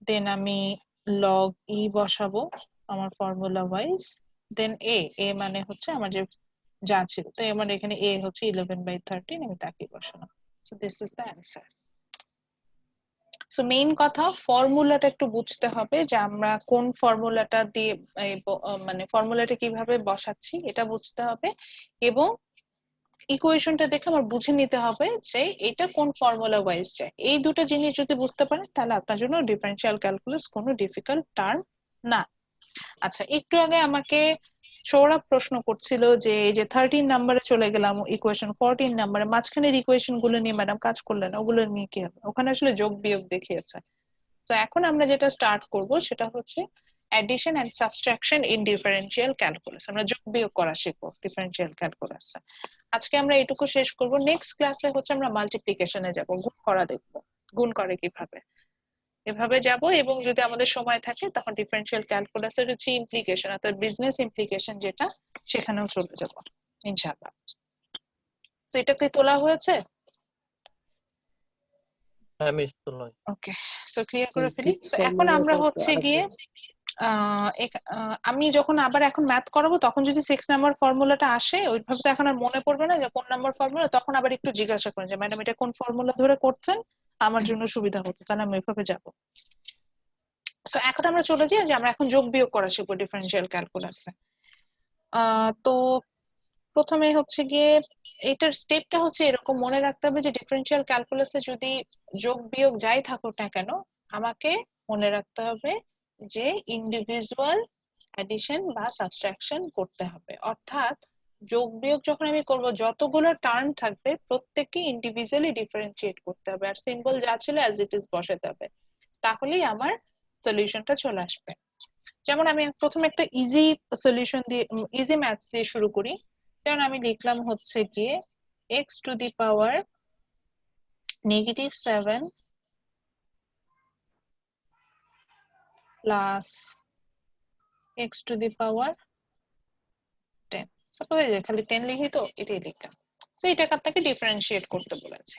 দেন আমি log e বসাবো আমার ফর্মুলা ওয়াইজ, দেন a মানে হচ্ছে আমার যে যা ছিল, তো আমার এখানে a হচ্ছে 11 বাই 13, আমি তাকে বসালাম, so this is the answer. So main কথা ফর্মুলাটা একটু বুঝতে হবে যে আমরা কোন ফর্মুলাটা দিয়ে মানে ফর্মুলাটা কিভাবে বসাচ্ছি এটা বুঝতে হবে, এবং ইকুয়েশনটা দেখে আমার বুঝে নিতে হবে যে এটা কোন ফর্মুলা ওয়াইজ যায়। এই দুটো জিনিস যদি বুঝতে পারেন তাহলে আপনার জন্য ডিফারেন্সিয়াল ক্যালকুলাস কোনো ডিফিকাল্ট টার্ম না। আচ্ছা, একটু আগে আমাকে সৌরভ প্রশ্ন করছিল যে এই যে 13 নাম্বারে চলে গেলাম ইকুয়েশন 14 নাম্বারে, মাঝখানের ইকুয়েশন গুলো নিয়ে ম্যাডাম কাজ করলেন, ওগুলো নিয়ে কি হবে? ওখানে আসলে যোগ বিয়োগ দেখিয়েছে। তো এখন আমরা যেটা স্টার্ট করব সেটা হচ্ছে addition and subtraction in differential calculus, আমরা যোগ বিয়োগ করা শিখবো ডিফারেন্সিয়াল ক্যালকুলাস। আজকে আমরা এটুকু শেষ করব, নেক্সট ক্লাসে হচ্ছে আমরা মাল্টিপ্লিকেশনে যাব, গুণ করা দেখবো, গুণ করে কিভাবে, এভাবে যাব, এবং যদি আমাদের সময় থাকে তখন ডিফারেন্সিয়াল ক্যালকুলাসের হচ্ছে ইমপ্লিকেশন অর্থাৎ বিজনেস ইমপ্লিকেশন যেটা, সেখানেও চলে যাব ইনশাআল্লাহ। তো এটা কি তোলা হয়েছে? হ্যাঁ মিস তোলা। ওকে, সো ক্লিয়ার করে ফেলি। গ্রিক তো এখন আমরা ফর্মুলাটা একটু হচ্ছে গিয়ে আরেকবার আমি যখন আবার এখন ম্যাথ করাবো তখন যদি 6 নাম্বার ফর্মুলাটা আসে ওইভাবে তো এখন আর মনে পড়বে না যে কোন নাম্বার ফর্মুলা, তখন আবার একটু জিজ্ঞাসা করেন যে ম্যাডাম এটা কোন ফর্মুলা ধরে করছেন, আমার জন্য সুবিধা হতো, তাহলে আমি ওইভাবে যাবো। তো এখন আমরা চলে যাই যে আমরা এখন যোগ বিয়োগ করা শিখবো ডিফারেন্সিয়াল ক্যালকুলাসে। তো প্রথমে হচ্ছে গিয়ে এটার স্টেপটা হচ্ছে এরকম, মনে রাখতে হবে যে ডিফারেন্সিয়াল ক্যালকুলাসে যদি যোগ বিয়োগ যাই থাকুক না কেন, আমাকে মনে রাখতে হবে যে ইন্ডিভিজুয়াল অ্যাডিশন বা সাবট্রাকশন করতে হবে। অর্থাৎ যোগ বিয়োগ যখন আমি করব যতগুলো টার্ম থাকবে প্রত্যেককে ইন্ডিভিজুয়ালি ডিফারেন্সিয়েট করতে হবে, আর সিম্বল যা ছিল অ্যাজ ইট ইজ বসাতে হবে, তাহলেই আমার সলিউশনটা চলে আসবে। যেমন আমি প্রথমে একটা ইজি সলিউশন দিয়ে, ইজি ম্যাথস দিয়ে শুরু করি। যেমন আমি লিখলাম হচ্ছে গিয়ে x টু দি পাওয়ার -7 প্লাস x to the power 10। Suppose এই যে খালি 10 লিখি তো এটাই লিখলাম। তো এটাকে আপনাকে ডিফারেন্সিয়েট করতে বলেছে।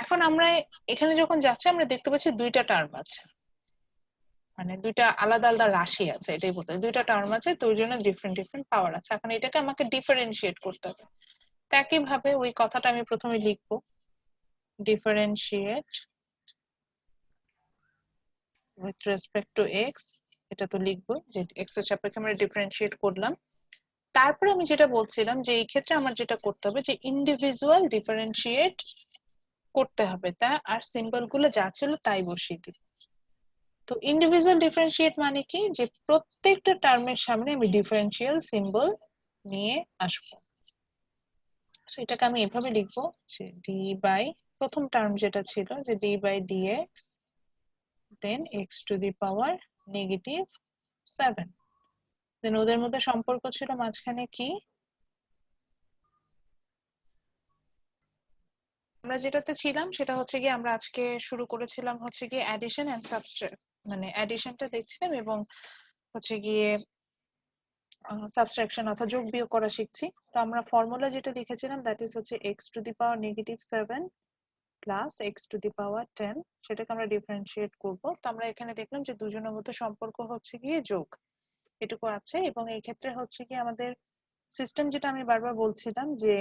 এখন আমরা এখানে যখন যাচ্ছি আমরা দেখতে পাচ্ছি দুইটা টার্ম আছে, মানে দুইটা আলাদা আলাদা রাশি আছে, এটাই বলতে দুইটা টার্ম আছে, তো ওই জন্য ডিফারেন্ট ডিফারেন্ট পাওয়ার আছে। এখন এটাকে আমাকে ডিফারেন্সিয়েট করতে হবে। তো একইভাবে ওই কথাটা আমি প্রথমে লিখবো, differentiate with respect to x, এটা তো লিখবো যে এক্স এর সাপেক্ষে আমরা ডিফারেন্সিয়েট করলাম। তারপরে আমি যেটা বলছিলাম যে এই ক্ষেত্রে আমার যেটা করতে হবে যে ইন্ডিভিজুয়াল ডিফারেন্সিয়েট করতে হবে, তা আর সিম্বল গুলো যা ছিল তাই বসিয়ে দিই। তো ইন্ডিভিজুয়াল ডিফারেন্সিয়েট মানে কি, যে প্রত্যেকটা টার্মের সামনে আমি ডিফারেন্সিয়াল সিম্বল নিয়ে আসবো। সো এটাকে আমি এভাবে লিখবো যে ডি বাই প্রথম টার্ম যেটা ছিল যে d by dx then x to the power -7, then ওদের মধ্যে সম্পর্ক ছিল মাঝখানে কি, আমরা যেটাতে ছিলাম সেটা হচ্ছে গিয়ে আমরা আজকে শুরু করেছিলাম হচ্ছে গিয়ে অ্যাডিশন এন্ড সাবট্রাক্ট, মানে অ্যাডিশনটা দেখছিলাম এবং হচ্ছে গিয়ে সাবট্রাকশন অর্থাৎ যোগ বিয়োগ করা শিখছি। তো আমরা ফর্মুলা যেটা লিখেছিলাম দ্যাট ইজ হচ্ছে x টু দি পাওয়ার -7 প্লাস x টু দি পাওয়ার 10, সেটাকে আমরা ডিফারেন্সিয়েট করব। তো আমরা এখানে দেখলাম যে দুজনের মধ্যে সম্পর্ক হচ্ছে গিয়ে যোগ, এটুকু আছে। এবং এই ক্ষেত্রে হচ্ছে কি আমাদের সিস্টেম যেটা আমি বারবার বলছিলাম যে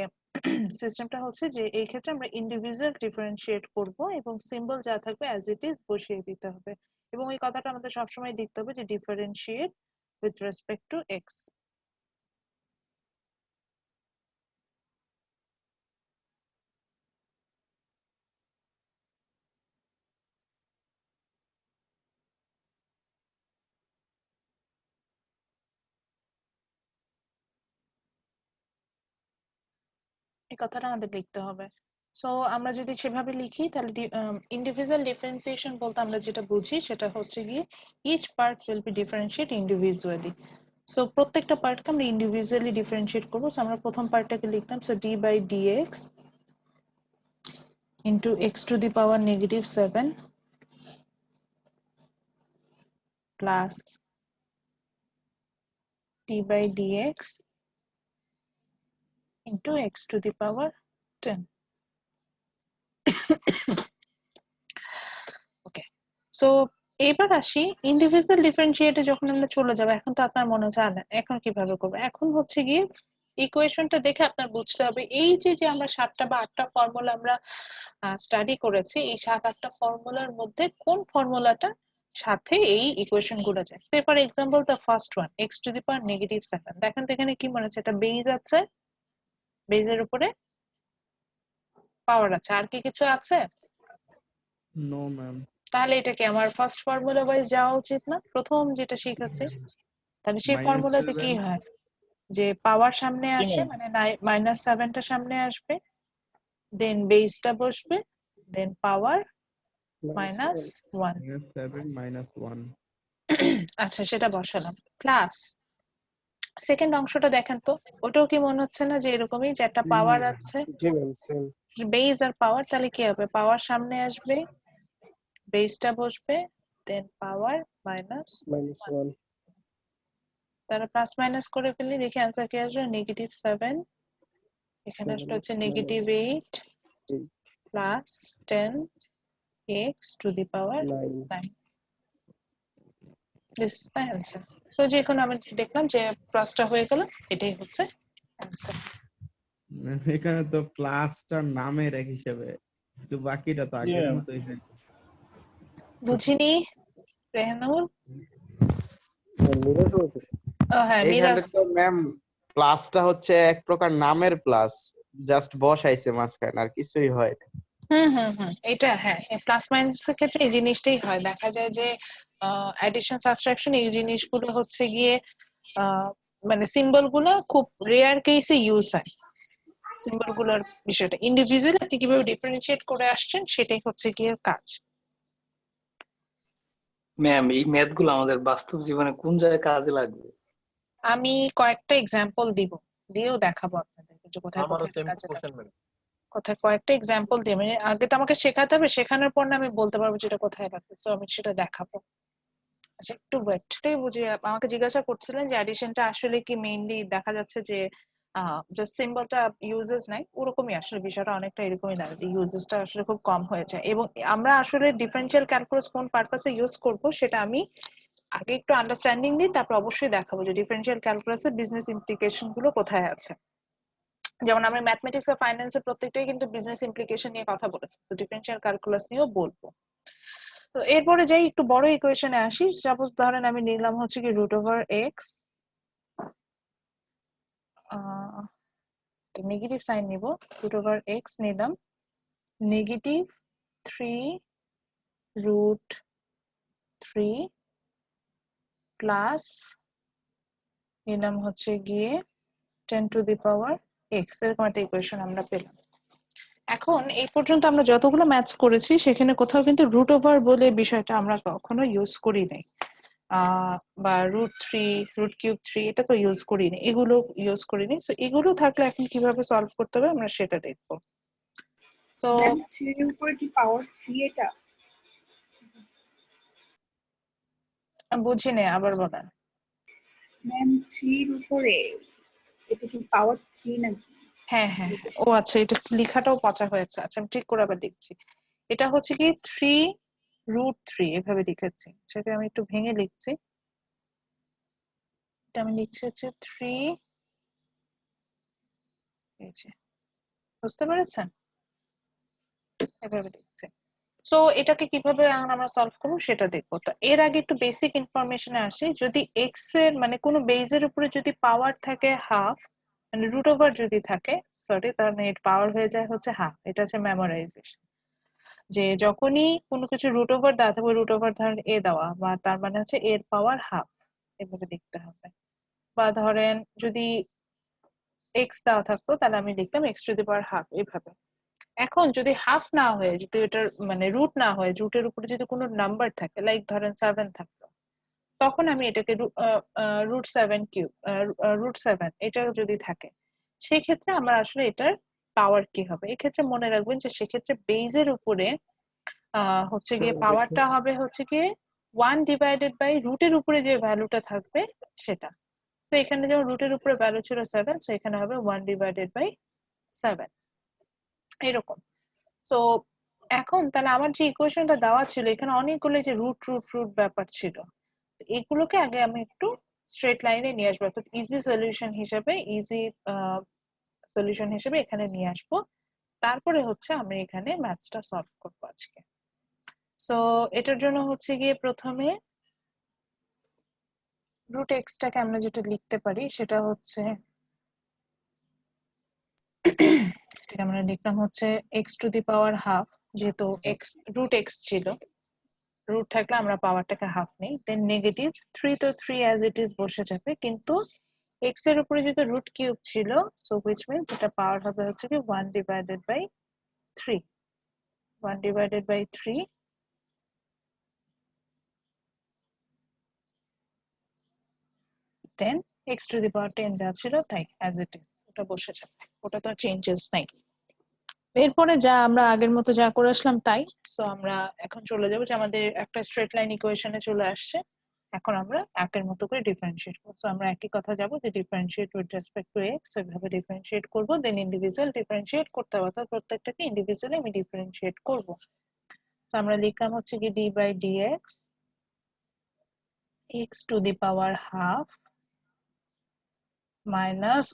সিস্টেমটা হচ্ছে যে এই ক্ষেত্রে আমরা ইন্ডিভিজুয়াল ডিফারেন্সিয়েট করব এবং সিম্বল যা থাকবে অ্যাজ ইট ইজ বসিয়ে দিতে হবে, এবং এই কথাটা আমাদের সবসময় লিখতে হবে যে differentiate with respect to x. এই কথাটা আমাদের লিখতে হবে। সো আমরা যদি সেভাবে লিখি তাহলে ইন্ডিভিজুয়াল ডিফারেন্সিয়েশন বলতে আমরা যেটা বুঝি সেটা হচ্ছে গিয়ে each part will be differentiate individually. So প্রত্যেকটা পার্টকে আমরা ইন্ডিভিজুয়ালি ডিফারেন্সিয়েট করবো। সো আমরা প্রথম পার্টটাকে লিখলাম so d by dx into x to the power -7 plus d by dx into x to the power 10। Okay, so এবার আসি ইন্ডিভিজুয়াল ডিফারেন্সিয়েটে যখন আমরা চলে যাবো, এখন তো আপনার মনে হচ্ছে না এখন কিভাবে করবো, এখন হচ্ছে গিয়ে ইকুয়েশনটা দেখে আপনার বুঝতে হবে এই যে যে আমরা 7টা বা 8টা ফর্মুলা আমরা স্টাডি করেছি, এই 7-8টা ফর্মুলার মধ্যে কোন ফর্মুলাটা সাথে এই ইকুয়েশন গুলো যায়। Say for example the first one x to the power -7, দেখেন তো এখানে কি মনে হচ্ছে একটা বেজ আছে, বেজের উপরে পাওয়ার আছে, আর কি কিছু আছে? No ma'am. তাহলে এটা কি আমার ফার্স্ট ফর্মুলা ওয়াইজ যাওয়া উচিত না? প্রথম যেটা শিখাচ্ছি তাহলে সেই ফর্মুলাতে কি হয় যে পাওয়ার সামনে আসে, মানে -7টা সামনে আসবে, দেন বেসটা বসবে, দেন পাওয়ার -1। আচ্ছা সেটা বসালাম, প্লাস সেকেন্ড অংশটা দেখেন তো, ওটাও কি মনে হচ্ছে না যে এরকমই যে একটা পাওয়ার আছে, জি ম্যাম সেম। বেস আর পাওয়ার, তাহলে কি হবে পাওয়ার সামনে আসবে, বেসটা বসবে, দেন পাওয়ার -1 তারা প্লাস মাইনাস করে ফেললে দেখি आंसर কি আসবে -7, এখানে আসলে হচ্ছে -8 plus 10 x to the power 9। This is the answer. So যে কোনো আমি দেখলাম যে ক্লাসটা হয়ে গেল, এটাই হচ্ছে অ্যান্সার। এখানে তো ক্লাসটার নামের এক হিসেবে, কিন্তু বাকিটা তো জি আগের ম্যাম। মতোই হয়। বুঝিনি রেহানুর। মিরাজ বলতেছে ও হ্যাঁ এখানে মিরাজ। তো ম্যাম প্লাসটা হচ্ছে এক প্রকার নামের প্লাস, জাস্ট বসাইছে মাঝখানে, আর কিছুই হয় না। এটা হ্যাঁ প্লাস মাইনাসের ক্ষেত্রে এই জিনিসটাই হয়, দেখা যায় যে অ্যাডিশন সাবট্রাকশন এই জিনিসগুলো হচ্ছে গিয়ে মানে সিম্বল গুলো খুব রেয়ার কেসে ইউজ হয়। সিম্বল গুলোর বিষয়টা ইন্ডিভিজুয়াল আপনি কিভাবে ডিফারেন্সিয়েট করে আসছেন সেটাই হচ্ছে গিয়ে কাজ। ম্যাম এই ম্যাথ গুলো আমাদের বাস্তব জীবনে কোন জায়গায় কাজে লাগবে? আমি কয়েকটা এক্সাম্পল দিয়েও দেখাবো আপনাদেরকে যে কোথায় আমারও কোথায় সেম কাজে কোশ্চেন লাগে। ম্যাম। কোথায় কয়েকটা এক্সাম্পল দিয়ে মানে আগে তো আমাকে শেখাতে হবে, শেখানোর পর না আমি বলতে পারবো যেটা কোথায় লাগবে, তো আমি সেটা দেখাবো। আচ্ছা একটু ওয়েট, এটাই বুঝি আমাকে জিজ্ঞাসা করছিলেন যে অ্যাডিশনটা আসলে কি মেইনলি দেখা যাচ্ছে যে জাস্ট সিম্বলটা ইউজেস নাই, ওরকমই আসলে বিষয়টা অনেকটা এরকমই লাগে যে ইউজেসটা আসলে খুব কম হয়েছে। এবং আমরা আসলে ডিফারেনশিয়াল ক্যালকুলাস কোন পারপাসে ইউজ করব সেটা আমি আগে একটু আন্ডারস্ট্যান্ডিং দিই, তারপর অবশ্যই দেখাবো যে ডিফারেনশিয়াল ক্যালকুলাসের বিজনেস ইমপ্লিকেশন গুলো কোথায় আছে। যেমন আমি ম্যাথমেটিক্স আর ফাইন্যান্সের প্রত্যেকটাই কিন্তু বিজনেস ইমপ্লিকেশন নিয়ে কথা বলেছি, তো ডিফারেনশিয়াল ক্যালকুলাস নিয়েও বলবো। তো এরপরে যাই একটু বড় ইকুয়েশনে আসি। সাপোজ ধরেন আমি নিলাম হচ্ছে কি root over x, negative sign নিব, রুট ওভার এক্স নিলাম নেগেটিভ 3√3 প্লাস নিলাম হচ্ছে গিয়ে 10⁻x, এরকম একটা ইকুয়েশন আমরা পেলাম। এখন এই পর্যন্ত আমরা যতগুলো ম্যাথস করেছি সেখানে কোথাও কিন্তু রুট ওভার বলে বিষয়টা আমরা কখনো ইউজ করি নাই, বা √3 √3 এটা তো ইউজ করিনি, এগুলো ইউজ করিনি। সো এগুলো থাকলে এখন কিভাবে সলভ করতে হবে আমরা সেটা দেখবো। সো ম্যাম 3 এর উপরে কি পাওয়ার 3 এটা? বুঝিনি, আবার বলেন। ম্যাম 3 এর উপরে এটা কি পাওয়ার 3 নাকি? হ্যাঁ হ্যাঁ হ্যাঁ, ও আচ্ছা এটা লেখাটাও পচা হয়েছে, আচ্ছা আমি ঠিক করে আবার লিখছি। এটা হচ্ছে কি 3√3 এভাবে লিখেছি, সেটা আমি একটু ভেঙে লিখছি। এটা আমি লিখছি হচ্ছে 3, এই যে বুঝতে পেরেছেন, এভাবে লিখছি। সো এটাকে কিভাবে আমরা সলভ করবো সেটা দেখবো। তো এর আগে একটু বেসিক ইনফরমেশনে আসি। যদি এক্স এর মানে কোনো বেজের উপরে যদি পাওয়ার থাকে হাফ, মানে রুট ওভার যদি থাকে, সরি তাহলে এর পাওয়ার হয়ে যায় হচ্ছে হাফ। এটা হচ্ছে মেমোরাইজেশন, যে যখনই কোনো কিছু রুট ওভার দেওয়া থাকবে, রুট ওভার ধরেন এ দেওয়া, বা তার মানে হচ্ছে এর পাওয়ার হাফ, এভাবে লিখতে হবে। বা ধরেন যদি এক্স দেওয়া থাকতো তাহলে আমি লিখতাম x⁻½ এভাবে। এখন যদি হাফ না হয়ে, যদি এটার মানে রুট না হয়ে, রুটের উপরে যদি কোনো নাম্বার থাকে, লাইক ধরেন 7 থাকলো, তখন আমি এটাকে √7³ √7 এটা যদি থাকে, সেই ক্ষেত্রে আমার আসলে এটার পাওয়ার কি হবে। এক্ষেত্রে মনে রাখবেন যে সেক্ষেত্রে বেজের উপরে হচ্ছে গিয়ে পাওয়ারটা হবে হচ্ছে গিয়ে 1/, রুটের উপরে যে ভ্যালুটা থাকবে সেটা। তো এখানে যেমন রুটের উপরে ভ্যালু ছিল 7, তো এখানে হবে 1/7 এরকম। তো এখন তাহলে আমার যে ইকুয়েশনটা দেওয়া ছিল এখানে অনেকগুলো যে রুট রুট রুট ব্যাপার ছিল, এগুলোকে আগে আমি একটু স্ট্রেট লাইনে নিয়ে আসবো, অর্থাৎ ইজি সলিউশন হিসেবে এখানে নিয়ে আসবো। তারপরে হচ্ছে আমি এখানে ম্যাথসটা সলভ করবো আজকে। সো এটার জন্য হচ্ছে গিয়ে প্রথমে রুট এক্সটাকে আমরা যেটা লিখতে পারি সেটা হচ্ছে এটাকে আমরা লিখলাম হচ্ছে x⁻½ যেহেতু এক্স রুট এক্স ছিল, রুট থাকলে আমরা পাওয়ারটাকে হাফ নেই, দেন নেগেটিভ 3, তো 3 অ্যাজ ইট ইজ বসে যাবে, কিন্তু এক্স এর উপরে যেহেতু √³ ছিল, সো হুইচ মিন্স এটা পাওয়ার হবে হচ্ছে কি 1/3, 1/3, দেন x⁻10 যা ছিল তাই অ্যাজ ইট ইজ ওটা বসে যাবে, ওটা তো চেঞ্জেস নাই। এরপরে যা আমরা আগের মতো যা করে আসলাম তাই। সো আমরা এখন চলে যাবো যে আমাদের একটা স্ট্রেট লাইন ইকুয়েশনে চলে আসছে, এখন আমরা একের মতো করে ডিফারেন্সিয়েট করবো। সো আমরা একই কথা যাবো যে differentiate with respect to x, এভাবে ডিফারেন্সিয়েট করবো, দেন ইন্ডিভিজুয়াল ডিফারেন্সিয়েট করতে হবে, অর্থাৎ প্রত্যেকটাকে ইন্ডিভিজুয়ালি আমি ডিফারেন্সিয়েট করবো। সো আমরা লিখলাম হচ্ছে কি d/dx x to the power half minus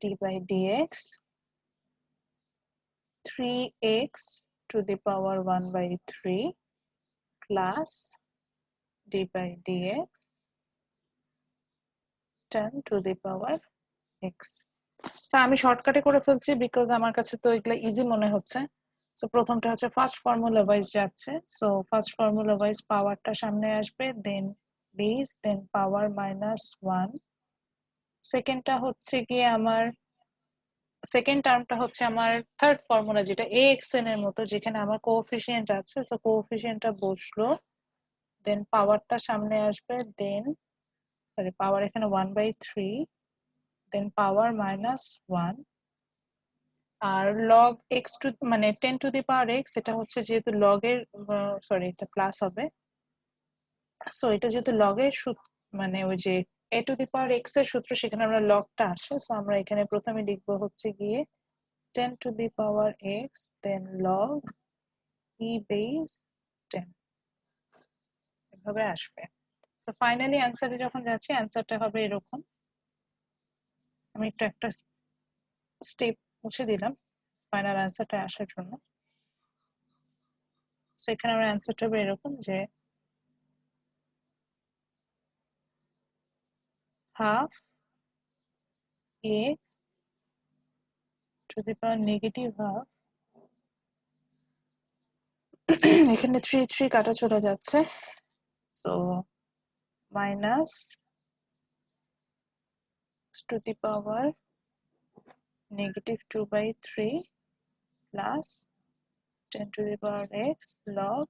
d by dx 3x to the power 1 by 3 plus d by dx 10 to the power x. তো আমি শর্টকাটে করে ফেলছি বিকজ আমার কাছে তো এগুলা ইজি মনে হচ্ছে। সো প্রথমটা হচ্ছে ফার্স্ট ফর্মুলা ওয়াইজ যাচ্ছে। সো ফার্স্ট ফর্মুলা ওয়াইজ পাওয়ারটা সামনে আসবে, দেন বেস, দেন পাওয়ার মাইনাস 1। সেকেন্ডটা হচ্ছে গিয়ে আমার সেকেন্ড টার্মটা হচ্ছে আমার থার্ড ফর্মুলা যেটা axn এর মতো, যেখানে আমার কোএফিসিয়েন্ট আছে। সো কোএফিসিয়েন্টটা বসলো, দেন পাওয়ারটা সামনে আসবে, দেন সরি পাওয়ার এখানে 1/3, দেন পাওয়ার মাইনাস 1 আর log x টু মানে 10 টু দি পাওয়ার x, এটা হচ্ছে যেহেতু log এর সরি এটা প্লাস হবে। সো এটা যেহেতু log এর মানে ওই যে a two the power x এর সূত্র, সেখানে আমরা লগটা আসে। সো আমরা এখানে প্রথমে লিখবো হচ্ছে গিয়ে 10 to the power x, then log e base 10 এভাবে আসবে। তো ফাইনালি অ্যান্সারে যখন যাচ্ছি, অ্যান্সারটা হবে এরকম। আমি একটু একটা স্টেপ মুছে দিলাম ফাইনাল অ্যান্সারটা আসার জন্য। তো এখানে আমার অ্যান্সারটা হবে এরকম যে half x to the power negative half, এখানে 3 কাটা চলে যাচ্ছে। So minus to the power -2/3 plus 10 to the power x log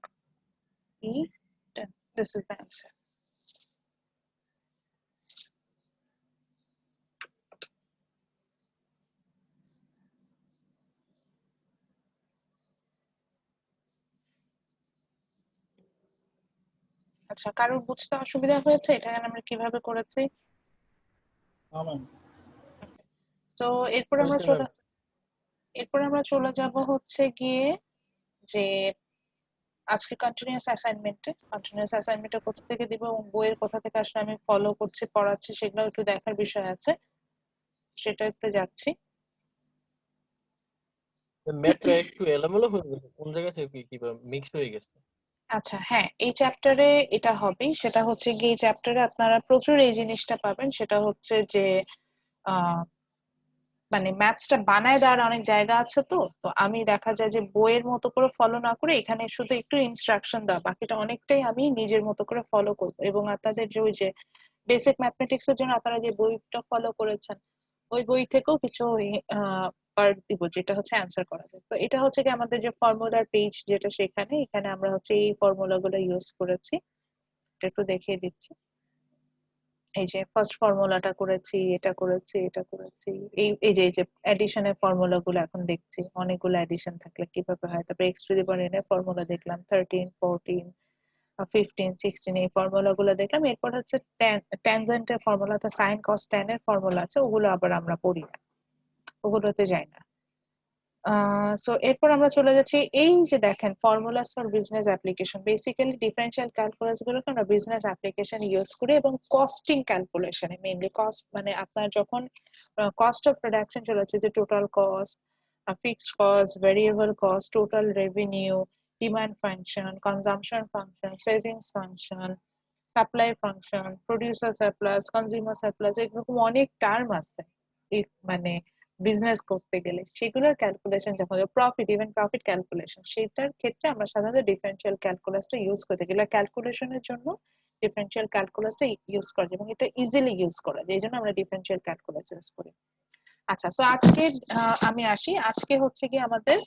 e 10. This is the answer. আচ্ছা, কারোর বুঝতে অসুবিধা হয়েছে এটা আমরা কিভাবে করেছি? তো এরপর আমরা চলে যাব হচ্ছে গিয়ে যে আজকে কন্টিনিউয়াস অ্যাসাইনমেন্টে কোথা থেকে দিব এবং বইয়ের কোথা থেকে আসলে আমি ফলো করছি পড়াচ্ছি সেগুলো একটু দেখার বিষয় আছে, সেটাতে যাচ্ছি। ম্যাথটা একটু এলোমেলো হয়ে গেছে, কোন জায়গা থেকে কিভাবে মিক্স হয়ে গেছে। আচ্ছা হ্যাঁ, এই চ্যাপ্টারে এটা হবে, সেটা হচ্ছে গিয়ে এই চ্যাপ্টারে আপনারা প্রচুর এই জিনিসটা পাবেন, সেটা হচ্ছে যে মানে ম্যাথসটা বানায় দেওয়ার অনেক জায়গা আছে। তো তো আমি দেখা যায় যে বইয়ের মতো করে ফলো না করে এখানে শুধু একটু ইনস্ট্রাকশন দেওয়া, বাকিটা অনেকটাই আমি নিজের মতো করে ফলো করবো। এবং আপনাদের যে ওই যে বেসিক ম্যাথমেটিক্স এর জন্য আপনারা যে বইটা ফলো করেছেন, ওই বই থেকেও কিছু পার্ট দিব যেটা হচ্ছে অ্যান্সার করা যায়। তো এটা হচ্ছে কি আমাদের যে ফর্মুলার পেজ যেটা, সেখানে এখানে আমরা হচ্ছে এই ফর্মুলাগুলো ইউজ করেছি, এটা একটু দেখিয়ে দিচ্ছি। এই যে ফার্স্ট ফর্মুলাটা করেছি, এটা করেছি, এটা করেছি, এই যে অ্যাডিশনের ফর্মুলাগুলো এখন দেখছি, অনেকগুলো অ্যাডিশন থাকলে কিভাবে হয়। তারপর x to the power n এর ফর্মুলা দেখলাম, 13 14 15 16 এই ফর্মুলাগুলো দেখলাম। এরপর হচ্ছে ট্যানজেন্টের ফর্মুলা, তো sin cos tan এর ফর্মুলা আছে, ওগুলো আবার আমরা পড়ি না, ওগুলোতে যাই না। সো এরপর আমরা চলে যাচ্ছি এই যে দেখেন formulas for business application. Basically differential calculus গুলোকে আমরা বিজনেস অ্যাপ্লিকেশন ইউজ করি এবং কস্টিং ক্যালকুলেশনে মেইনলি কস্ট মানে আপনার যখন কস্ট অফ প্রোডাকশন চলে যাচ্ছে, যে total cost, fixed cost, variable cost, total revenue, demand function, consumption function, savings function, supply function, producer surplus, consumer surplus, এরকম অনেক টার্ম আছে মানে বিজনেস করতে গেলে। সেগুলোর ক্যালকুলেশন যখন প্রফিট, ইভেন প্রফিট ক্যালকুলেশন, সেটার ক্ষেত্রে আমরা সাধারণত ডিফারেনশিয়াল ক্যালকুলাসটা ইউজ করে থাকি। ক্যালকুলেশনের জন্য ডিফারেনশিয়াল ক্যালকুলাসটা ইউজ করা যায় এবং এটা ইজিলি ইউজ করা যায়, এই জন্য আমরা ডিফারেনশিয়াল ক্যালকুলাস ইউজ করি। আচ্ছা, সো আজকে আমি আসি, আজকে হচ্ছে কি আমাদের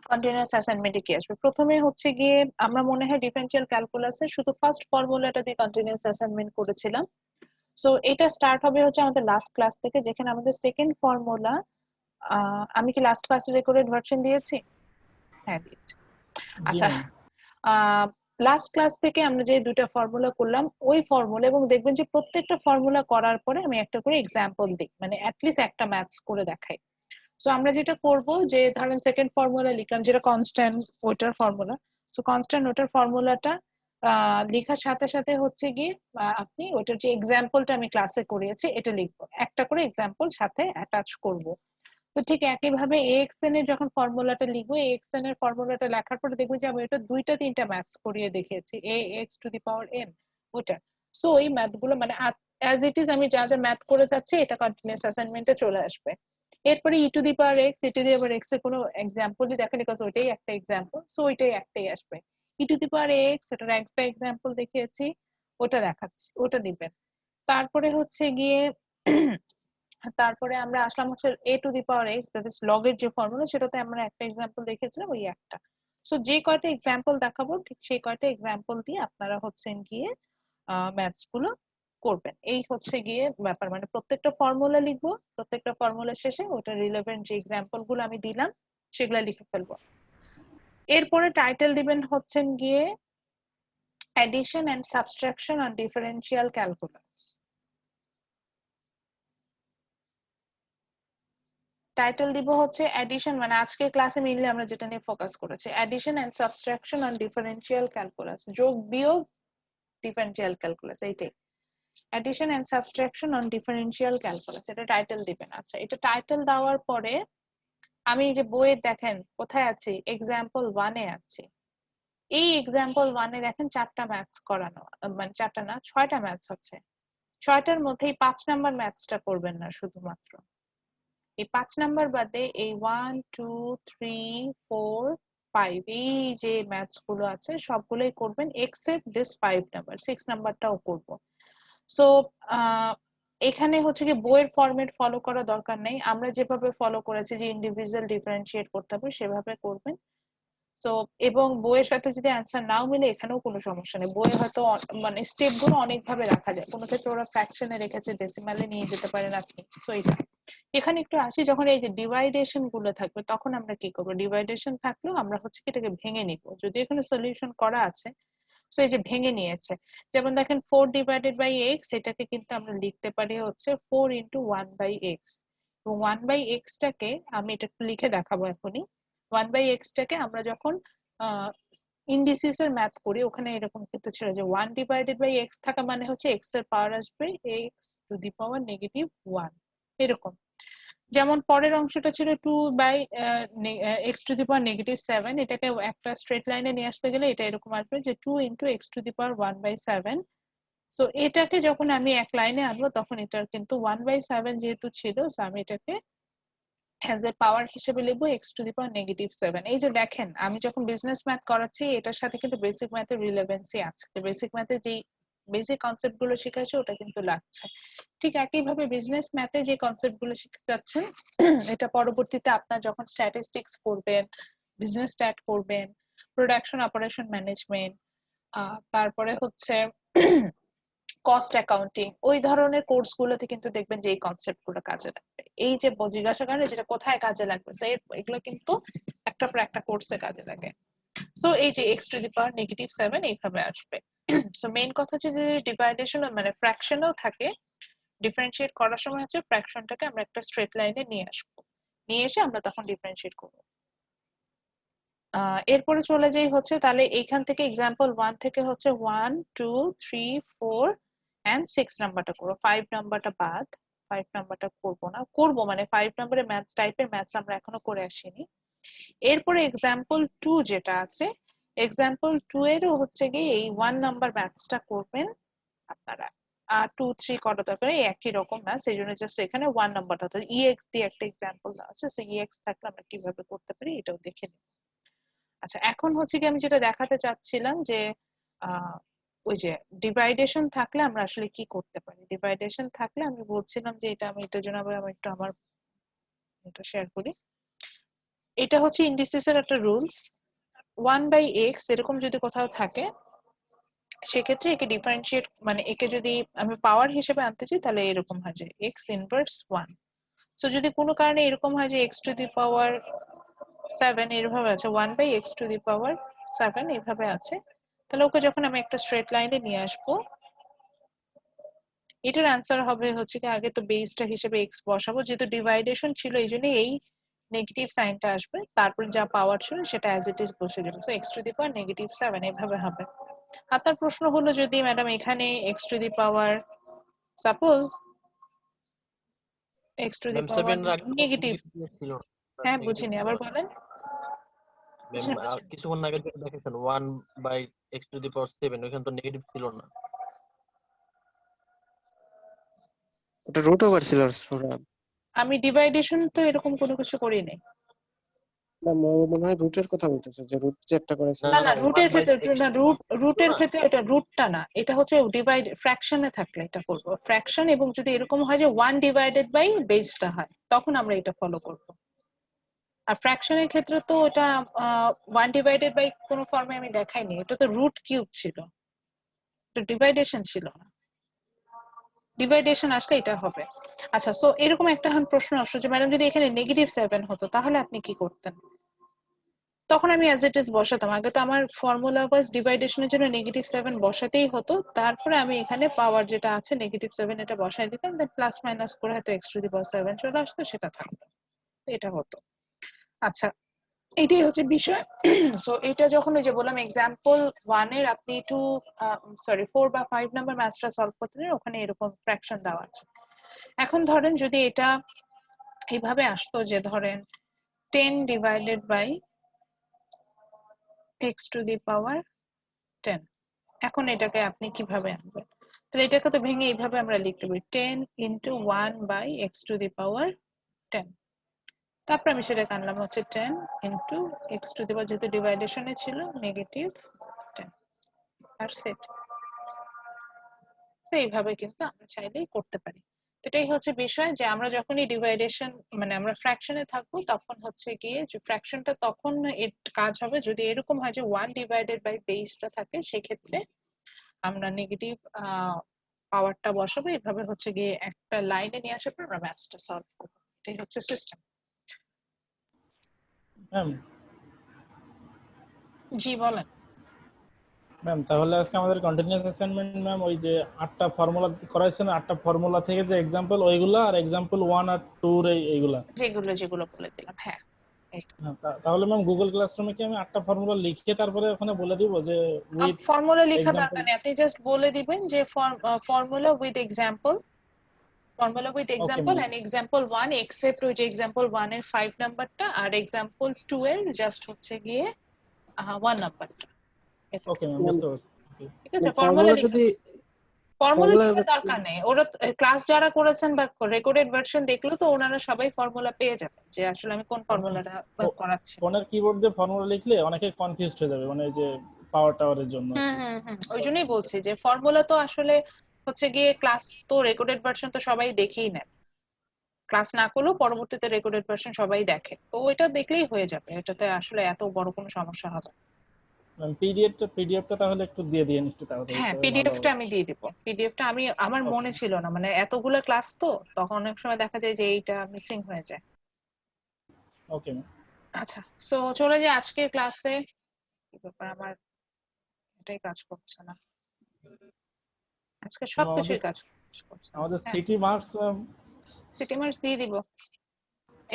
কন্টিনিউয়াস অ্যাসাইনমেন্টে কি আসবে। প্রথমে হচ্ছে গিয়ে আমরা মনে হয় ডিফারেনশিয়াল ক্যালকুলাসে শুধু ফার্স্ট ফর্মুলাটা দিয়ে কন্টিনিউয়াস অ্যাসাইনমেন্ট করেছিলাম। সো এটা স্টার্ট হবে হচ্ছে আমাদের লাস্ট ক্লাস থেকে, যেখানে আমাদের সেকেন্ড ফর্মুলা, আমি কি লাস্ট ক্লাসে রেকর্ডেড ভার্সন দিয়েছি? হ্যাঁ দিয়েছি। আচ্ছা, লাস্ট ক্লাস থেকে আমরা যে দুটো ফর্মুলা করলাম ওই ফর্মুলা, এবং দেখবেন যে প্রত্যেকটা ফর্মুলা করার পরে আমি একটা করে এক্সাম্পল দিই, মানে অ্যাটলিস্ট একটা ম্যাথস করে দেখাই। সো আমরা যেটা করব যে ধরেন সেকেন্ড ফর্মুলা লিখলাম যেটা কনস্ট্যান্ট ওটার ফর্মুলা। সো কনস্ট্যান্ট ওটার ফর্মুলাটা লেখার সাথে সাথে হচ্ছে গিয়ে আপনি ওটার যে এক্সাম্পলটা আমি ক্লাসে করিয়েছি এটা লিখবো, একটা করে এক্সাম্পল সাথে অ্যাটাচ করব। তো ঠিক একইভাবে axn এর যখন ফর্মুলাটা লিখবো, axn এর ফর্মুলাটা লেখার পরে দেখবো যে আমি এটা দুইটা তিনটা ম্যাথস করিয়ে দেখিয়েছি, ax two the power n ওটা। সো এই ম্যাথ গুলো মানে অ্যাজ ইট ইজ আমি যা যা ম্যাথ করে যাচ্ছি এটা কন্টিনিউয়াস অ্যাসাইনমেন্টে চলে আসবে। এরপরে e two the power x, e two the power x এর কোনো এক্সাম্পলই দেখেন, বিকজ ওইটাই একটা এক্সাম্পল, সো ওইটাই একটাই আসবে। e two the power x, ওটার একটা এক্সাম্পল দেখিয়েছি, ওটা দেখাচ্ছি, ওটা দিবেন। তারপরে হচ্ছে গিয়ে তারপরে আমরা আসলাম হচ্ছে a two the power x, that is log এর যে ফর্মুলা, সেটাতে আমরা একটা এক্সাম্পল দেখেছিলাম, ওই একটা। সো যে কয়টা এক্সাম্পল দেখাবো ঠিক সেই কয়টা এক্সাম্পল দিয়ে আপনারা হচ্ছেন গিয়ে ম্যাথস গুলো করবেন। এই হচ্ছে গিয়ে ব্যাপার, মানে প্রত্যেকটা ফর্মুলা লিখবো, প্রত্যেকটা ফর্মুলা শেষে ওটা রিলেভেন্ট যে এক্সাম্পল গুলো আমি দিলাম সেগুলা লিখে ফেলবো। এরপরে টাইটেল দিবেন হচ্ছেন গিয়ে addition and subtraction on differential calculus। Title দিব হচ্ছে অ্যাডিশন, মানে আজকে ক্লাসে মেইনলি আমরা যেটা নিয়ে ফোকাস করেছি, addition and subtraction on differential calculus, যোগ বিয়োগ ডিফারেনশিয়াল ক্যালকুলাস, এইটাই addition and subtraction on differential calculus, এটা টাইটেল দিবেন। আচ্ছা, এটা টাইটেল দেওয়ার পরে আমি এই যে বইয়ের দেখেন কোথায় আছি, এক্সাম্পল 1 এ আছি। এই এক্সাম্পল 1 এ দেখেন 4টা ম্যাথস করানো, মানে 4টা না 6টা ম্যাথস আছে। 6টার মধ্যে এই 5 নাম্বার ম্যাথসটা করবেন না শুধুমাত্র, এই 5 নাম্বার বাদে এই 1 2 3 4 5 এই যে ম্যাথস গুলো আছে সবগুলোই করবেন এক্সেপ্ট দিস 5 নাম্বার, 6 নাম্বারটাও করব। সো এখানে হচ্ছে কি বইয়ের ফরম্যাট ফলো করা দরকার নেই, আমরা যেভাবে ফলো করেছি যে ইন্ডিভিজুয়াল ডিফারেন্সিয়েট করতে হবে সেভাবে করবেন। তো এবং বইয়ের সাথে যদি অ্যান্সার নাও মিলে এখানেও কোনো সমস্যা নেই, বইয়ে হয়তো মানে স্টেপ গুলো অনেক ভাবে রাখা যায়, কোনো ক্ষেত্রে ওরা ফ্র্যাকশনে রেখেছে, ডেসিমালে নিয়ে যেতে পারেন আপনি। তো এটা এখানে একটু আসি, যখন এই যে ডিভাইডেশন গুলো থাকবে তখন আমরা কি করবো, ডিভাইডেশন থাকলেও আমরা হচ্ছে কি এটাকে ভেঙে নিব, যদি এখানে সলিউশন করা আছে। সো এই যে ভেঙে নিয়েছে, যেমন দেখেন 4 ডিভাইডেড বাই x, এটাকে কিন্তু আমরা লিখতে পারি হচ্ছে 4 ইন্টু 1 বাই এক্স, এবং 1 বাই এক্স টাকে আমি এটা লিখে দেখাবো এখনই। 1 বাই এক্স টাকে আমরা যখন ইন্ডিসিস এর ম্যাথ করি ওখানে এরকম কিন্তু ছিল যে 1 ডিভাইডেড বাই এক্স থাকা মানে হচ্ছে এক্স এর পাওয়ার আসবে x to the power negative 1 এরকম। যেমন পরের অংশটা ছিল 2 by x to the power negative 7, এটাকে একটা স্ট্রেট লাইনে নিয়ে আসতে গেলে এটা এরকম আসবে যে 2 into x to the power 1 by 7। So এটাকে যখন আমি এক লাইনে আনবো তখন এটার কিন্তু 1 বাই 7 যেহেতু ছিল, সো আমি এটাকে অ্যাজ এ পাওয়ার হিসেবে লিখবো x to the power negative 7। এই যে দেখেন আমি যখন বিজনেস ম্যাথ করাচ্ছি এটার সাথে কিন্তু বেসিক ম্যাথের রিলেভেন্সি আছে, বেসিক ম্যাথের যে বেসিক কনসেপ্ট গুলো শেখাচ্ছে ওটা কিন্তু লাগছে। ঠিক একইভাবে বিজনেস ম্যাথে যে কনসেপ্ট গুলো শিখতে যাচ্ছেন এটা পরবর্তীতে আপনার যখন স্ট্যাটিস্টিক্স পড়বেন, বিজনেস স্ট্যাট পড়বেন, প্রোডাকশন অপারেশন ম্যানেজমেন্ট, তারপরে হচ্ছে কস্ট অ্যাকাউন্টিং, ওই ধরনের কোর্স গুলোতে কিন্তু দেখবেন যে এই কনসেপ্ট গুলো কাজে লাগবে। এই যে জিজ্ঞাসা করেন যেটা কোথায় কাজে লাগবে, এগুলো কিন্তু একটা পর একটা কোর্সে কাজে লাগে। সো এই যে x to the power negative 7 এইভাবে আসবে। সো মেইন কথা হচ্ছে যে ডিভাইডেশন মানে ফ্র্যাকশনও থাকে, ডিফারেন্সিয়েট করার সময় হচ্ছে ফ্র্যাকশনটাকে আমরা একটা স্ট্রেট লাইনে নিয়ে আসবো, নিয়ে এসে আমরা তখন ডিফারেন্সিয়েট করব। এরপরে চলে যাই হচ্ছে তাহলে এইখান থেকে এক্সাম্পল 1 থেকে হচ্ছে 1 2 3 4 এন্ড 6 নাম্বারটা করব, 5 নাম্বারটা বাদ, 5 নাম্বারটা করব না, করব মানে 5 নাম্বারের ম্যাথ টাইপের ম্যাথস আমরা এখনো করে আসিনি। এরপরে এক্সাম্পল 2 যেটা আছে, এক্সাম্পল 2 এরও হচ্ছে কি এই 1 নাম্বার ম্যাথসটা করবেন আপনারা, আর 2 3 করা দরকার একই রকম ম্যাথস, এই জন্য জাস্ট এখানে 1 নাম্বারটা অর্থাৎ ex দিয়ে একটা এক্সাম্পল আছে, সো ex থাকলে আমরা কিভাবে করতে পারি এটাও দেখে নিই। আচ্ছা, এখন হচ্ছে কি আমি যেটা দেখাতে চাচ্ছিলাম যে ওই যে ডিভাইডেশন থাকলে আমরা আসলে কি করতে পারি, ডিভাইডেশন থাকলে আমি বলছিলাম যে এটা আমি এটার জন্য আবার আমি একটু আমার এটা শেয়ার করি। এটা হচ্ছে ইন্ডিসিসের একটা রুলস, 1 বাই এক্স এরকম যদি কোথাও থাকে সেক্ষেত্রে একে ডিফারেন্সিয়েট মানে একে যদি আমি পাওয়ার হিসেবে আনতে চাই তাহলে এরকম হয় যে এক্স ইনভার্স 1। সো যদি কোনো কারণে এরকম হয় যে এক্স টু দি পাওয়ার 7 এভাবে আছে, 1 by x to the power 7 এভাবে আছে, তাহলে ওকে যখন আমি একটা স্ট্রেট লাইনে নিয়ে আসবো এটার অ্যান্সার হবে হচ্ছে কি আগে তো বেসটা হিসেবে এক্স বসাবো, যেহেতু ডিভাইডেশন ছিল এই জন্য এই নেগেটিভ সাইনটা আসবে, তারপর যা পাওয়ার ছিল সেটা অ্যাজ ইট ইজ বসে যাবে, so x to the power negative 7 এভাবে হবে। আপনার প্রশ্ন হলো যদি ম্যাডাম এখানে x to the power suppose x to the ma'am power 7 রাখলে নেগেটিভ, ছিল হ্যাঁ নেগেটিভ বুঝিনি, ছিল আবার না বলেন। ম্যাম। বুঝিনি, বুঝিনি। কিছুক্ষণ আগে যেটা দেখেছেন 1 by x to the power 7 ওখানে তো নেগেটিভ ছিল না। ওটা রুট ওভার ছিল সৌরভ। আমি ডিভাইডেশন তো এরকম কোনো কিছু করি নাই। না মনে হয় রুটের কথা বলতেছে, যে রুট যে একটা করেছে। না না, 1 রুটের বাই ক্ষেত্রে x না, টু দি পাওয়ার রুটের না। ক্ষেত্রে এটা রুটটা না, এটা হচ্ছে ডিভাইড ফ্র্যাকশনে থাকলে এটা করব ফ্র্যাকশন, এবং যদি এরকম হয় যে 1 ডিভাইডেড বাই বেসটা হয় তখন আমরা এটা ফলো করব। আর ফ্র্যাকশনের ক্ষেত্রে তো এটা 1 ডিভাইডেড বাই কোনো ফর্মে আমি দেখাইনি, এটা তো রুট কিউব ছিল, এটা ডিভাইডেশন ছিল না। ডিভাইডেশন আসলে এটা হবে। আচ্ছা, সো এরকম একটা এখন প্রশ্ন আসলো যে ম্যাডাম যদি এখানে -7 হতো তাহলে আপনি কি করতেন? তখন আমি অ্যাজ ইট ইজ বসাতাম। আগে তো আমার ফর্মুলা ওয়াইজ ডিভাইডেশনের জন্য -7 বসাতেই হতো, তারপরে আমি এখানে পাওয়ার যেটা আছে -7 এটা বসাই দিতাম, দেন প্লাস মাইনাস করে হয়তো x টু দি পাওয়ার 7 চলে আসতো, সেটা থাকতো, এটা হতো। আচ্ছা, এটাই হচ্ছে বিষয়। সো এটা যখন ওই যে বললাম এক্সাম্পল 1 এর আপনি 4 বা 5 নাম্বার ম্যাথসটা সলভ করতে পারেন, ওখানে এরকম ফ্র্যাকশন দেওয়া আছে। এখন ধরেন যদি এটা এইভাবে আসতো যে ধরেন 10 divided by x to the power 10, এখন এটাকে আপনি কিভাবে আনবেন? তাহলে এটাকে তো ভেঙে এইভাবে আমরা লিখতে পারি 10 into 1 by x to the power 10। তারপর আমি সেটাকে আনলাম হচ্ছে 10 into x to the power, যেহেতু ডিভাইডেশনে ছিল -10 আর সেট। তো এইভাবে কিন্তু আমরা চাইলেই করতে পারি। তো এটাই হচ্ছে বিষয় যে আমরা যখনই ডিভাইডেশন মানে আমরা ফ্র্যাকশনে থাকবো তখন হচ্ছে গিয়ে যে ফ্র্যাকশনটা তখন এর কাজ হবে যদি এরকম হয় যে 1 ডিভাইডেড বাই বেসটা থাকে, সেক্ষেত্রে আমরা নেগেটিভ পাওয়ারটা বসাবো, এভাবে হচ্ছে গিয়ে একটা লাইনে নিয়ে আসার পর আমরা ম্যাথসটা সলভ করবো। এটাই হচ্ছে সিস্টেম। ম্যাম জি বলেন। ম্যাম তাহলে আজকে আমাদের কন্টিনিউয়াস অ্যাসাইনমেন্ট ম্যাম ওই যে 8টা ফর্মুলা করাইছেন, 8টা ফর্মুলা থেকে যে एग्जांपल ওইগুলো আর एग्जांपल 1 আর 2 এর এইগুলা যেগুলো বলে দিলাম, হ্যাঁ। হ্যাঁ, তাহলে ম্যাম গুগল ক্লাসরুমে কি আমি 8টা ফর্মুলা লিখে তারপরে ওখানে বলে দিব যে উইথ ফর্মুলা লেখা एग्जांपल? দরকার নেই, আপনি জাস্ট বলে দিবেন যে formula with example, formula with okay example ma'am, and example 1 except ওই যে এক্সাম্পল 1 এর 5 নাম্বারটা আর এক্সাম্পল 2 এর জাস্ট হচ্ছে গিয়ে 1 নাম্বারটা। ওকে ম্যাম বুঝতে পারছি। ঠিক আছে, ফর্মুলা ফর্মুলা লিখে, যদি ফর্মুলা ফর্মুলা লেখার দরকার নেই, ওরা ক্লাস যারা করেছেন বা রেকর্ডেড ভার্সন দেখলো তো ওনারা সবাই ফর্মুলা পেয়ে যাবে যে আসলে আমি কোন ফর্মুলাটা করাচ্ছি। ফোনের কিবোর্ড দিয়ে ফর্মুলা লিখলে অনেকে কনফিউজড হয়ে যাবে, মানে এই যে পাওয়ার টাওয়ারের জন্য আর কি। ওই জন্যই বলছি যে ফর্মুলা তো আসলে হচ্ছে গিয়ে ক্লাস তো রেকর্ডেড ভার্সন তো সবাই দেখেই নেয়, ক্লাস না করলেও পরবর্তীতে রেকর্ডেড ভার্সন সবাই দেখে, তো ওইটা দেখলেই হয়ে যাবে, এটাতে আসলে এত বড় কোনো সমস্যা হবে না। ম্যাম পিডিএফটা তাহলে একটু দিয়ে দিন একটু তাড়াতাড়ি, হ্যাঁ, তাহলে ভালো পিডিএফটা হবে। আমি দিয়ে দিব। পিডিএফটা আমি আমার ওকে মনে ছিল না, মানে এতগুলো ক্লাস তো তখন অনেক সময় দেখা যায় যে এইটা মিসিং হয়ে যায়। Okay ma'am. আচ্ছা, সো চলে যাই আজকের ক্লাসে। কি ব্যাপার, আমার এটাই কাজ করছে না, আজকে সবকিছুই কাজ করছে না। আমাদের হ্যাঁ, সিটি মার্কস সিটি মার্কস দিয়ে দিব,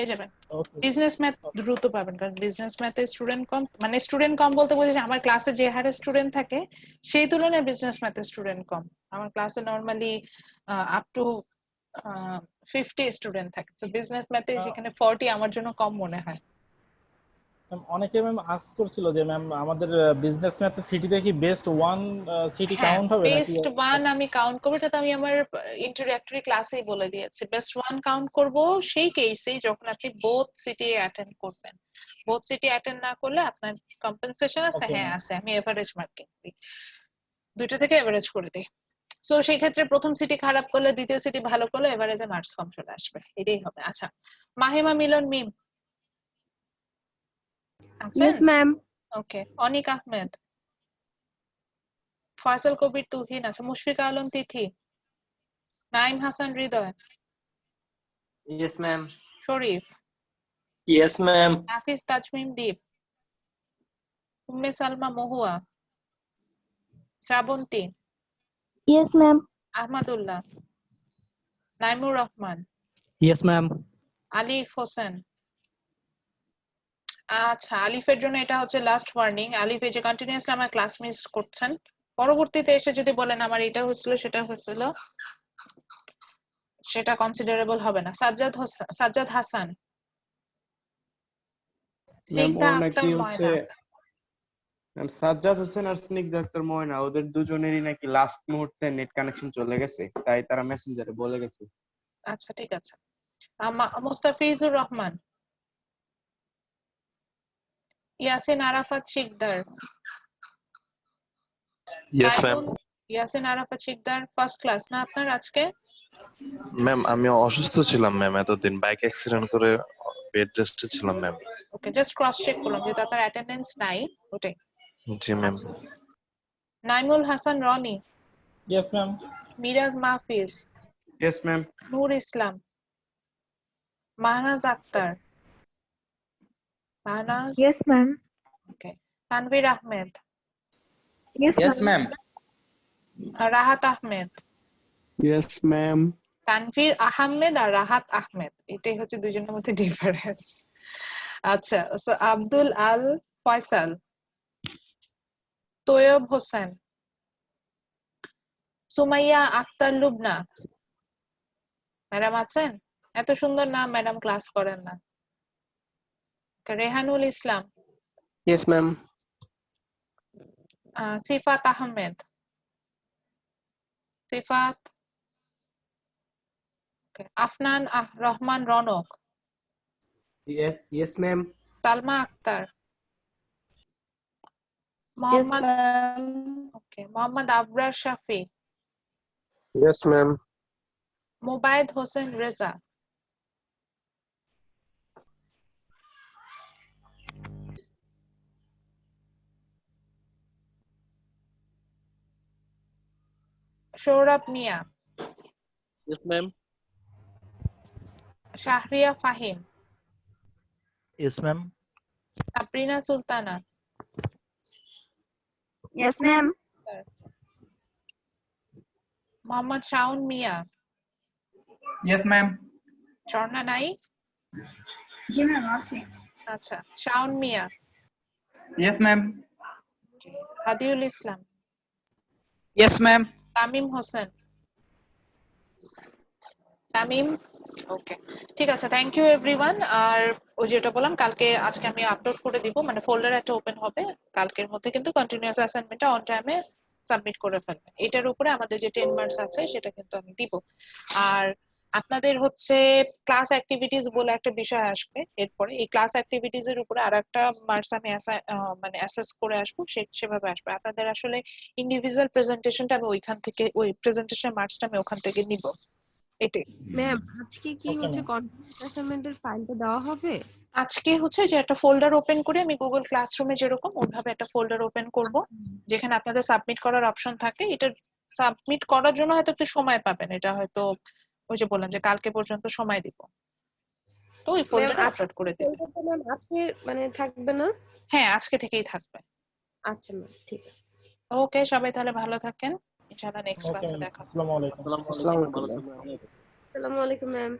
এই যাবেন। ওকে বিজনেস ম্যাথ দ্রুত পাবেন, কারণ বিজনেস ম্যাথে স্টুডেন্ট কম, মানে স্টুডেন্ট কম বলতে বোঝাচ্ছে আমার ক্লাসে যে হারে স্টুডেন্ট থাকে সেই তুলনায় বিজনেস ম্যাথে স্টুডেন্ট কম। আমার ক্লাসে নরমালি আপ টু 50 স্টুডেন্ট থাকে, তো বিজনেস ম্যাথে সেখানে 40 আমার জন্য কম মনে হয়। অনেকে ম্যাম আস্ক করছিল যে ম্যাম আমাদের বিজনেস ম্যাথে সিটিতে কি বেস্ট 1 সিটি হ্যাঁ, কাউন্ট হবে নাকি? বেস্ট 1 আমি কাউন্ট করব, এটা তো আমি আমার ইন্ট্রোডাক্টরি ক্লাসেই বলে দিয়েছি। বেস্ট 1 কাউন্ট করব সেই কেসেই যখন আপনি বোথ সিটি অ্যাটেন্ড করবেন। বোথ সিটি অ্যাটেন্ড না করলে আপনার কম্পেনসেশন আছে, ওকে হ্যাঁ ম্যাম। আছে, আমি এভারেজ মার্কিং করি, দুটো থেকে এভারেজ করে দিই। সো সেই ক্ষেত্রে প্রথম সিটি খারাপ করলে দ্বিতীয় সিটি ভালো করলে এভারেজে মার্কস কম চলে আসবে, এটাই হবে। আচ্ছা, মাহিমা মিলন মিম আছেন? Yes ma'am. Okay, Anik Ahmed, Faisal Kabir Tuhin আছে, Mushfika Alam Tithi, Naim Hasan Hridoy, Yes, ma'am. Sharif, Yes, ma'am. Nafis Tazmim Deep, Umme Salma Mohua, Srabanti, yes ma'am. Ahmadullah, Naimur Rahman, yes ma'am. Alif Hossain. আচ্ছা, আলিফের জন্য এটা হচ্ছে লাস্ট ওয়ার্নিং। আলিফ এই যে কন্টিনিউয়াসলি আমার ক্লাস মিস করছেন, পরবর্তীতে এসে যদি বলেন আমার এটা হচ্ছিল সেটা হচ্ছিল, সেটা কনসিডারেবল হবে না। সাজ্জাদ হাসান, ম্যাম স্নিগ্ধা ও আক্তার নাকি হচ্ছে ময়না। ম্যাম সাজ্জাদ হোসেন আর স্নিগ্ধা আক্তার ময়না ওদের দুজনেরই নাকি লাস্ট মুহূর্তে নেট কানেকশন চলে গেছে, তাই তারা মেসেঞ্জারে বলে গেছে। আচ্ছা ঠিক আছে। Mustafizur Rahman, Yasin Arafat Sikder, yes ma'am. Taimul Yasin Arafat Sikder first class না আপনার আজকে? ম্যাম আমি অসুস্থ ছিলাম ম্যাম, এতদিন বাইক অ্যাক্সিডেন্ট করে বেড রেস্টে ছিলাম ma'am. Okay, just cross check করলাম যে আপনার অ্যাটেন্ডেন্স নাই ওটাই। জি ma'am. Naimul Hasan Roni, yes ma'am. Miraj Mahfiz, yes ma'am. Nur Islam, Mahnaz Akter, Mahnaz, Yes, ma'am. Okay, Tanvir Ahmed, Yes, Yes, ma'am. ma'am. Rahat Ahmed. Yes ma'am. Tanvir Ahmed আর রাহাত আহমেদ, এটাই হচ্ছে দুজনের মধ্যে ডিফারেন্স। আচ্ছা, সো আব্দুল আল ফয়সাল, তৈয়ব হোসেন, সুমাইয়া আক্তার লুবনা। ম্যাডাম আছেন? এত সুন্দর নাম, ম্যাডাম ক্লাস করেন না। Rehanul Islam, yes ma'am. Sifat Ahmed, Sifat, Afnan Rahman Ronok, yes ma'am. Salma Akter, Yes, Mohammad ma'am. Mohammad Abrar Shafi, yes ma'am. Mubayed Hossain Reza, Sourav Mia, Yes, ma'am. Shahriar Fahim, Yes, ma'am. Sabrina Sultana, Yes, ma'am. Mohammad Shaon Mia. Yes, ma'am. Swarna নাই? জি ম্যাম আছে। আচ্ছা, শাওন মিয়া, Yes, ma'am. হাদিউল ইসলাম, Yes, ma'am. তামিম হোসেন, তামিম। ওকে, ঠিক আছে, থ্যাংক ইউ এভরিওয়ান। আর ওই যেটা বললাম, আজকে আমি আপলোড করে দিব, মানে ফোল্ডার একটা ওপেন হবে, কালকের মধ্যে কিন্তু কন্টিনিউয়াস অ্যাসাইনমেন্টটা অন টাইমে সাবমিট করে ফেলবেন। এটার উপরে আমাদের যে 10 মার্কস আছে সেটা কিন্তু আমি দিব। আর আপনাদের হচ্ছে ক্লাস অ্যাক্টিভিটিস বলে একটা বিষয় আসবে এরপরে, এই ক্লাস অ্যাক্টিভিটিস এর উপরে আরেকটা মার্কস আমি মানে অ্যাসেস করে আসবো, সেভাবে আসবে। আপনাদের আসলে ইন্ডিভিজুয়াল প্রেজেন্টেশনটা আমি ওইখান থেকে, ওই প্রেজেন্টেশনের মার্কসটা আমি ওখান থেকে নিব। এটাই ম্যাম আজকে কি হচ্ছে কন্টিনিউয়াস অ্যাসাইনমেন্টের ফাইলটা দেওয়া হবে? আজকে হচ্ছে যে একটা ফোল্ডার ওপেন করে আমি গুগল ক্লাসরুমে যেরকম ওইভাবে একটা ফোল্ডার ওপেন করব, যেখানে আপনাদের সাবমিট করার অপশন থাকে। এটা সাবমিট করার জন্য হয়তো একটু সময় পাবেন, এটা হয়তো ওই যে বললাম যে কালকে পর্যন্ত সময় দিব, তো ওই ফোল্ডারে আপলোড করে দেব। ম্যাম আজকে মানে থাকবে না? হ্যাঁ, আজকে থেকেই থাকবে। আচ্ছা ম্যাম, ঠিক আছে। ওকে, সবাই তাহলে ভালো থাকেন, ইনশাআল্লাহ নেক্সট ক্লাসে দেখা হবে। আসসালামু আলাইকুম। আসসালামু আলাইকুম। আসসালামু আলাইকুম ম্যাম।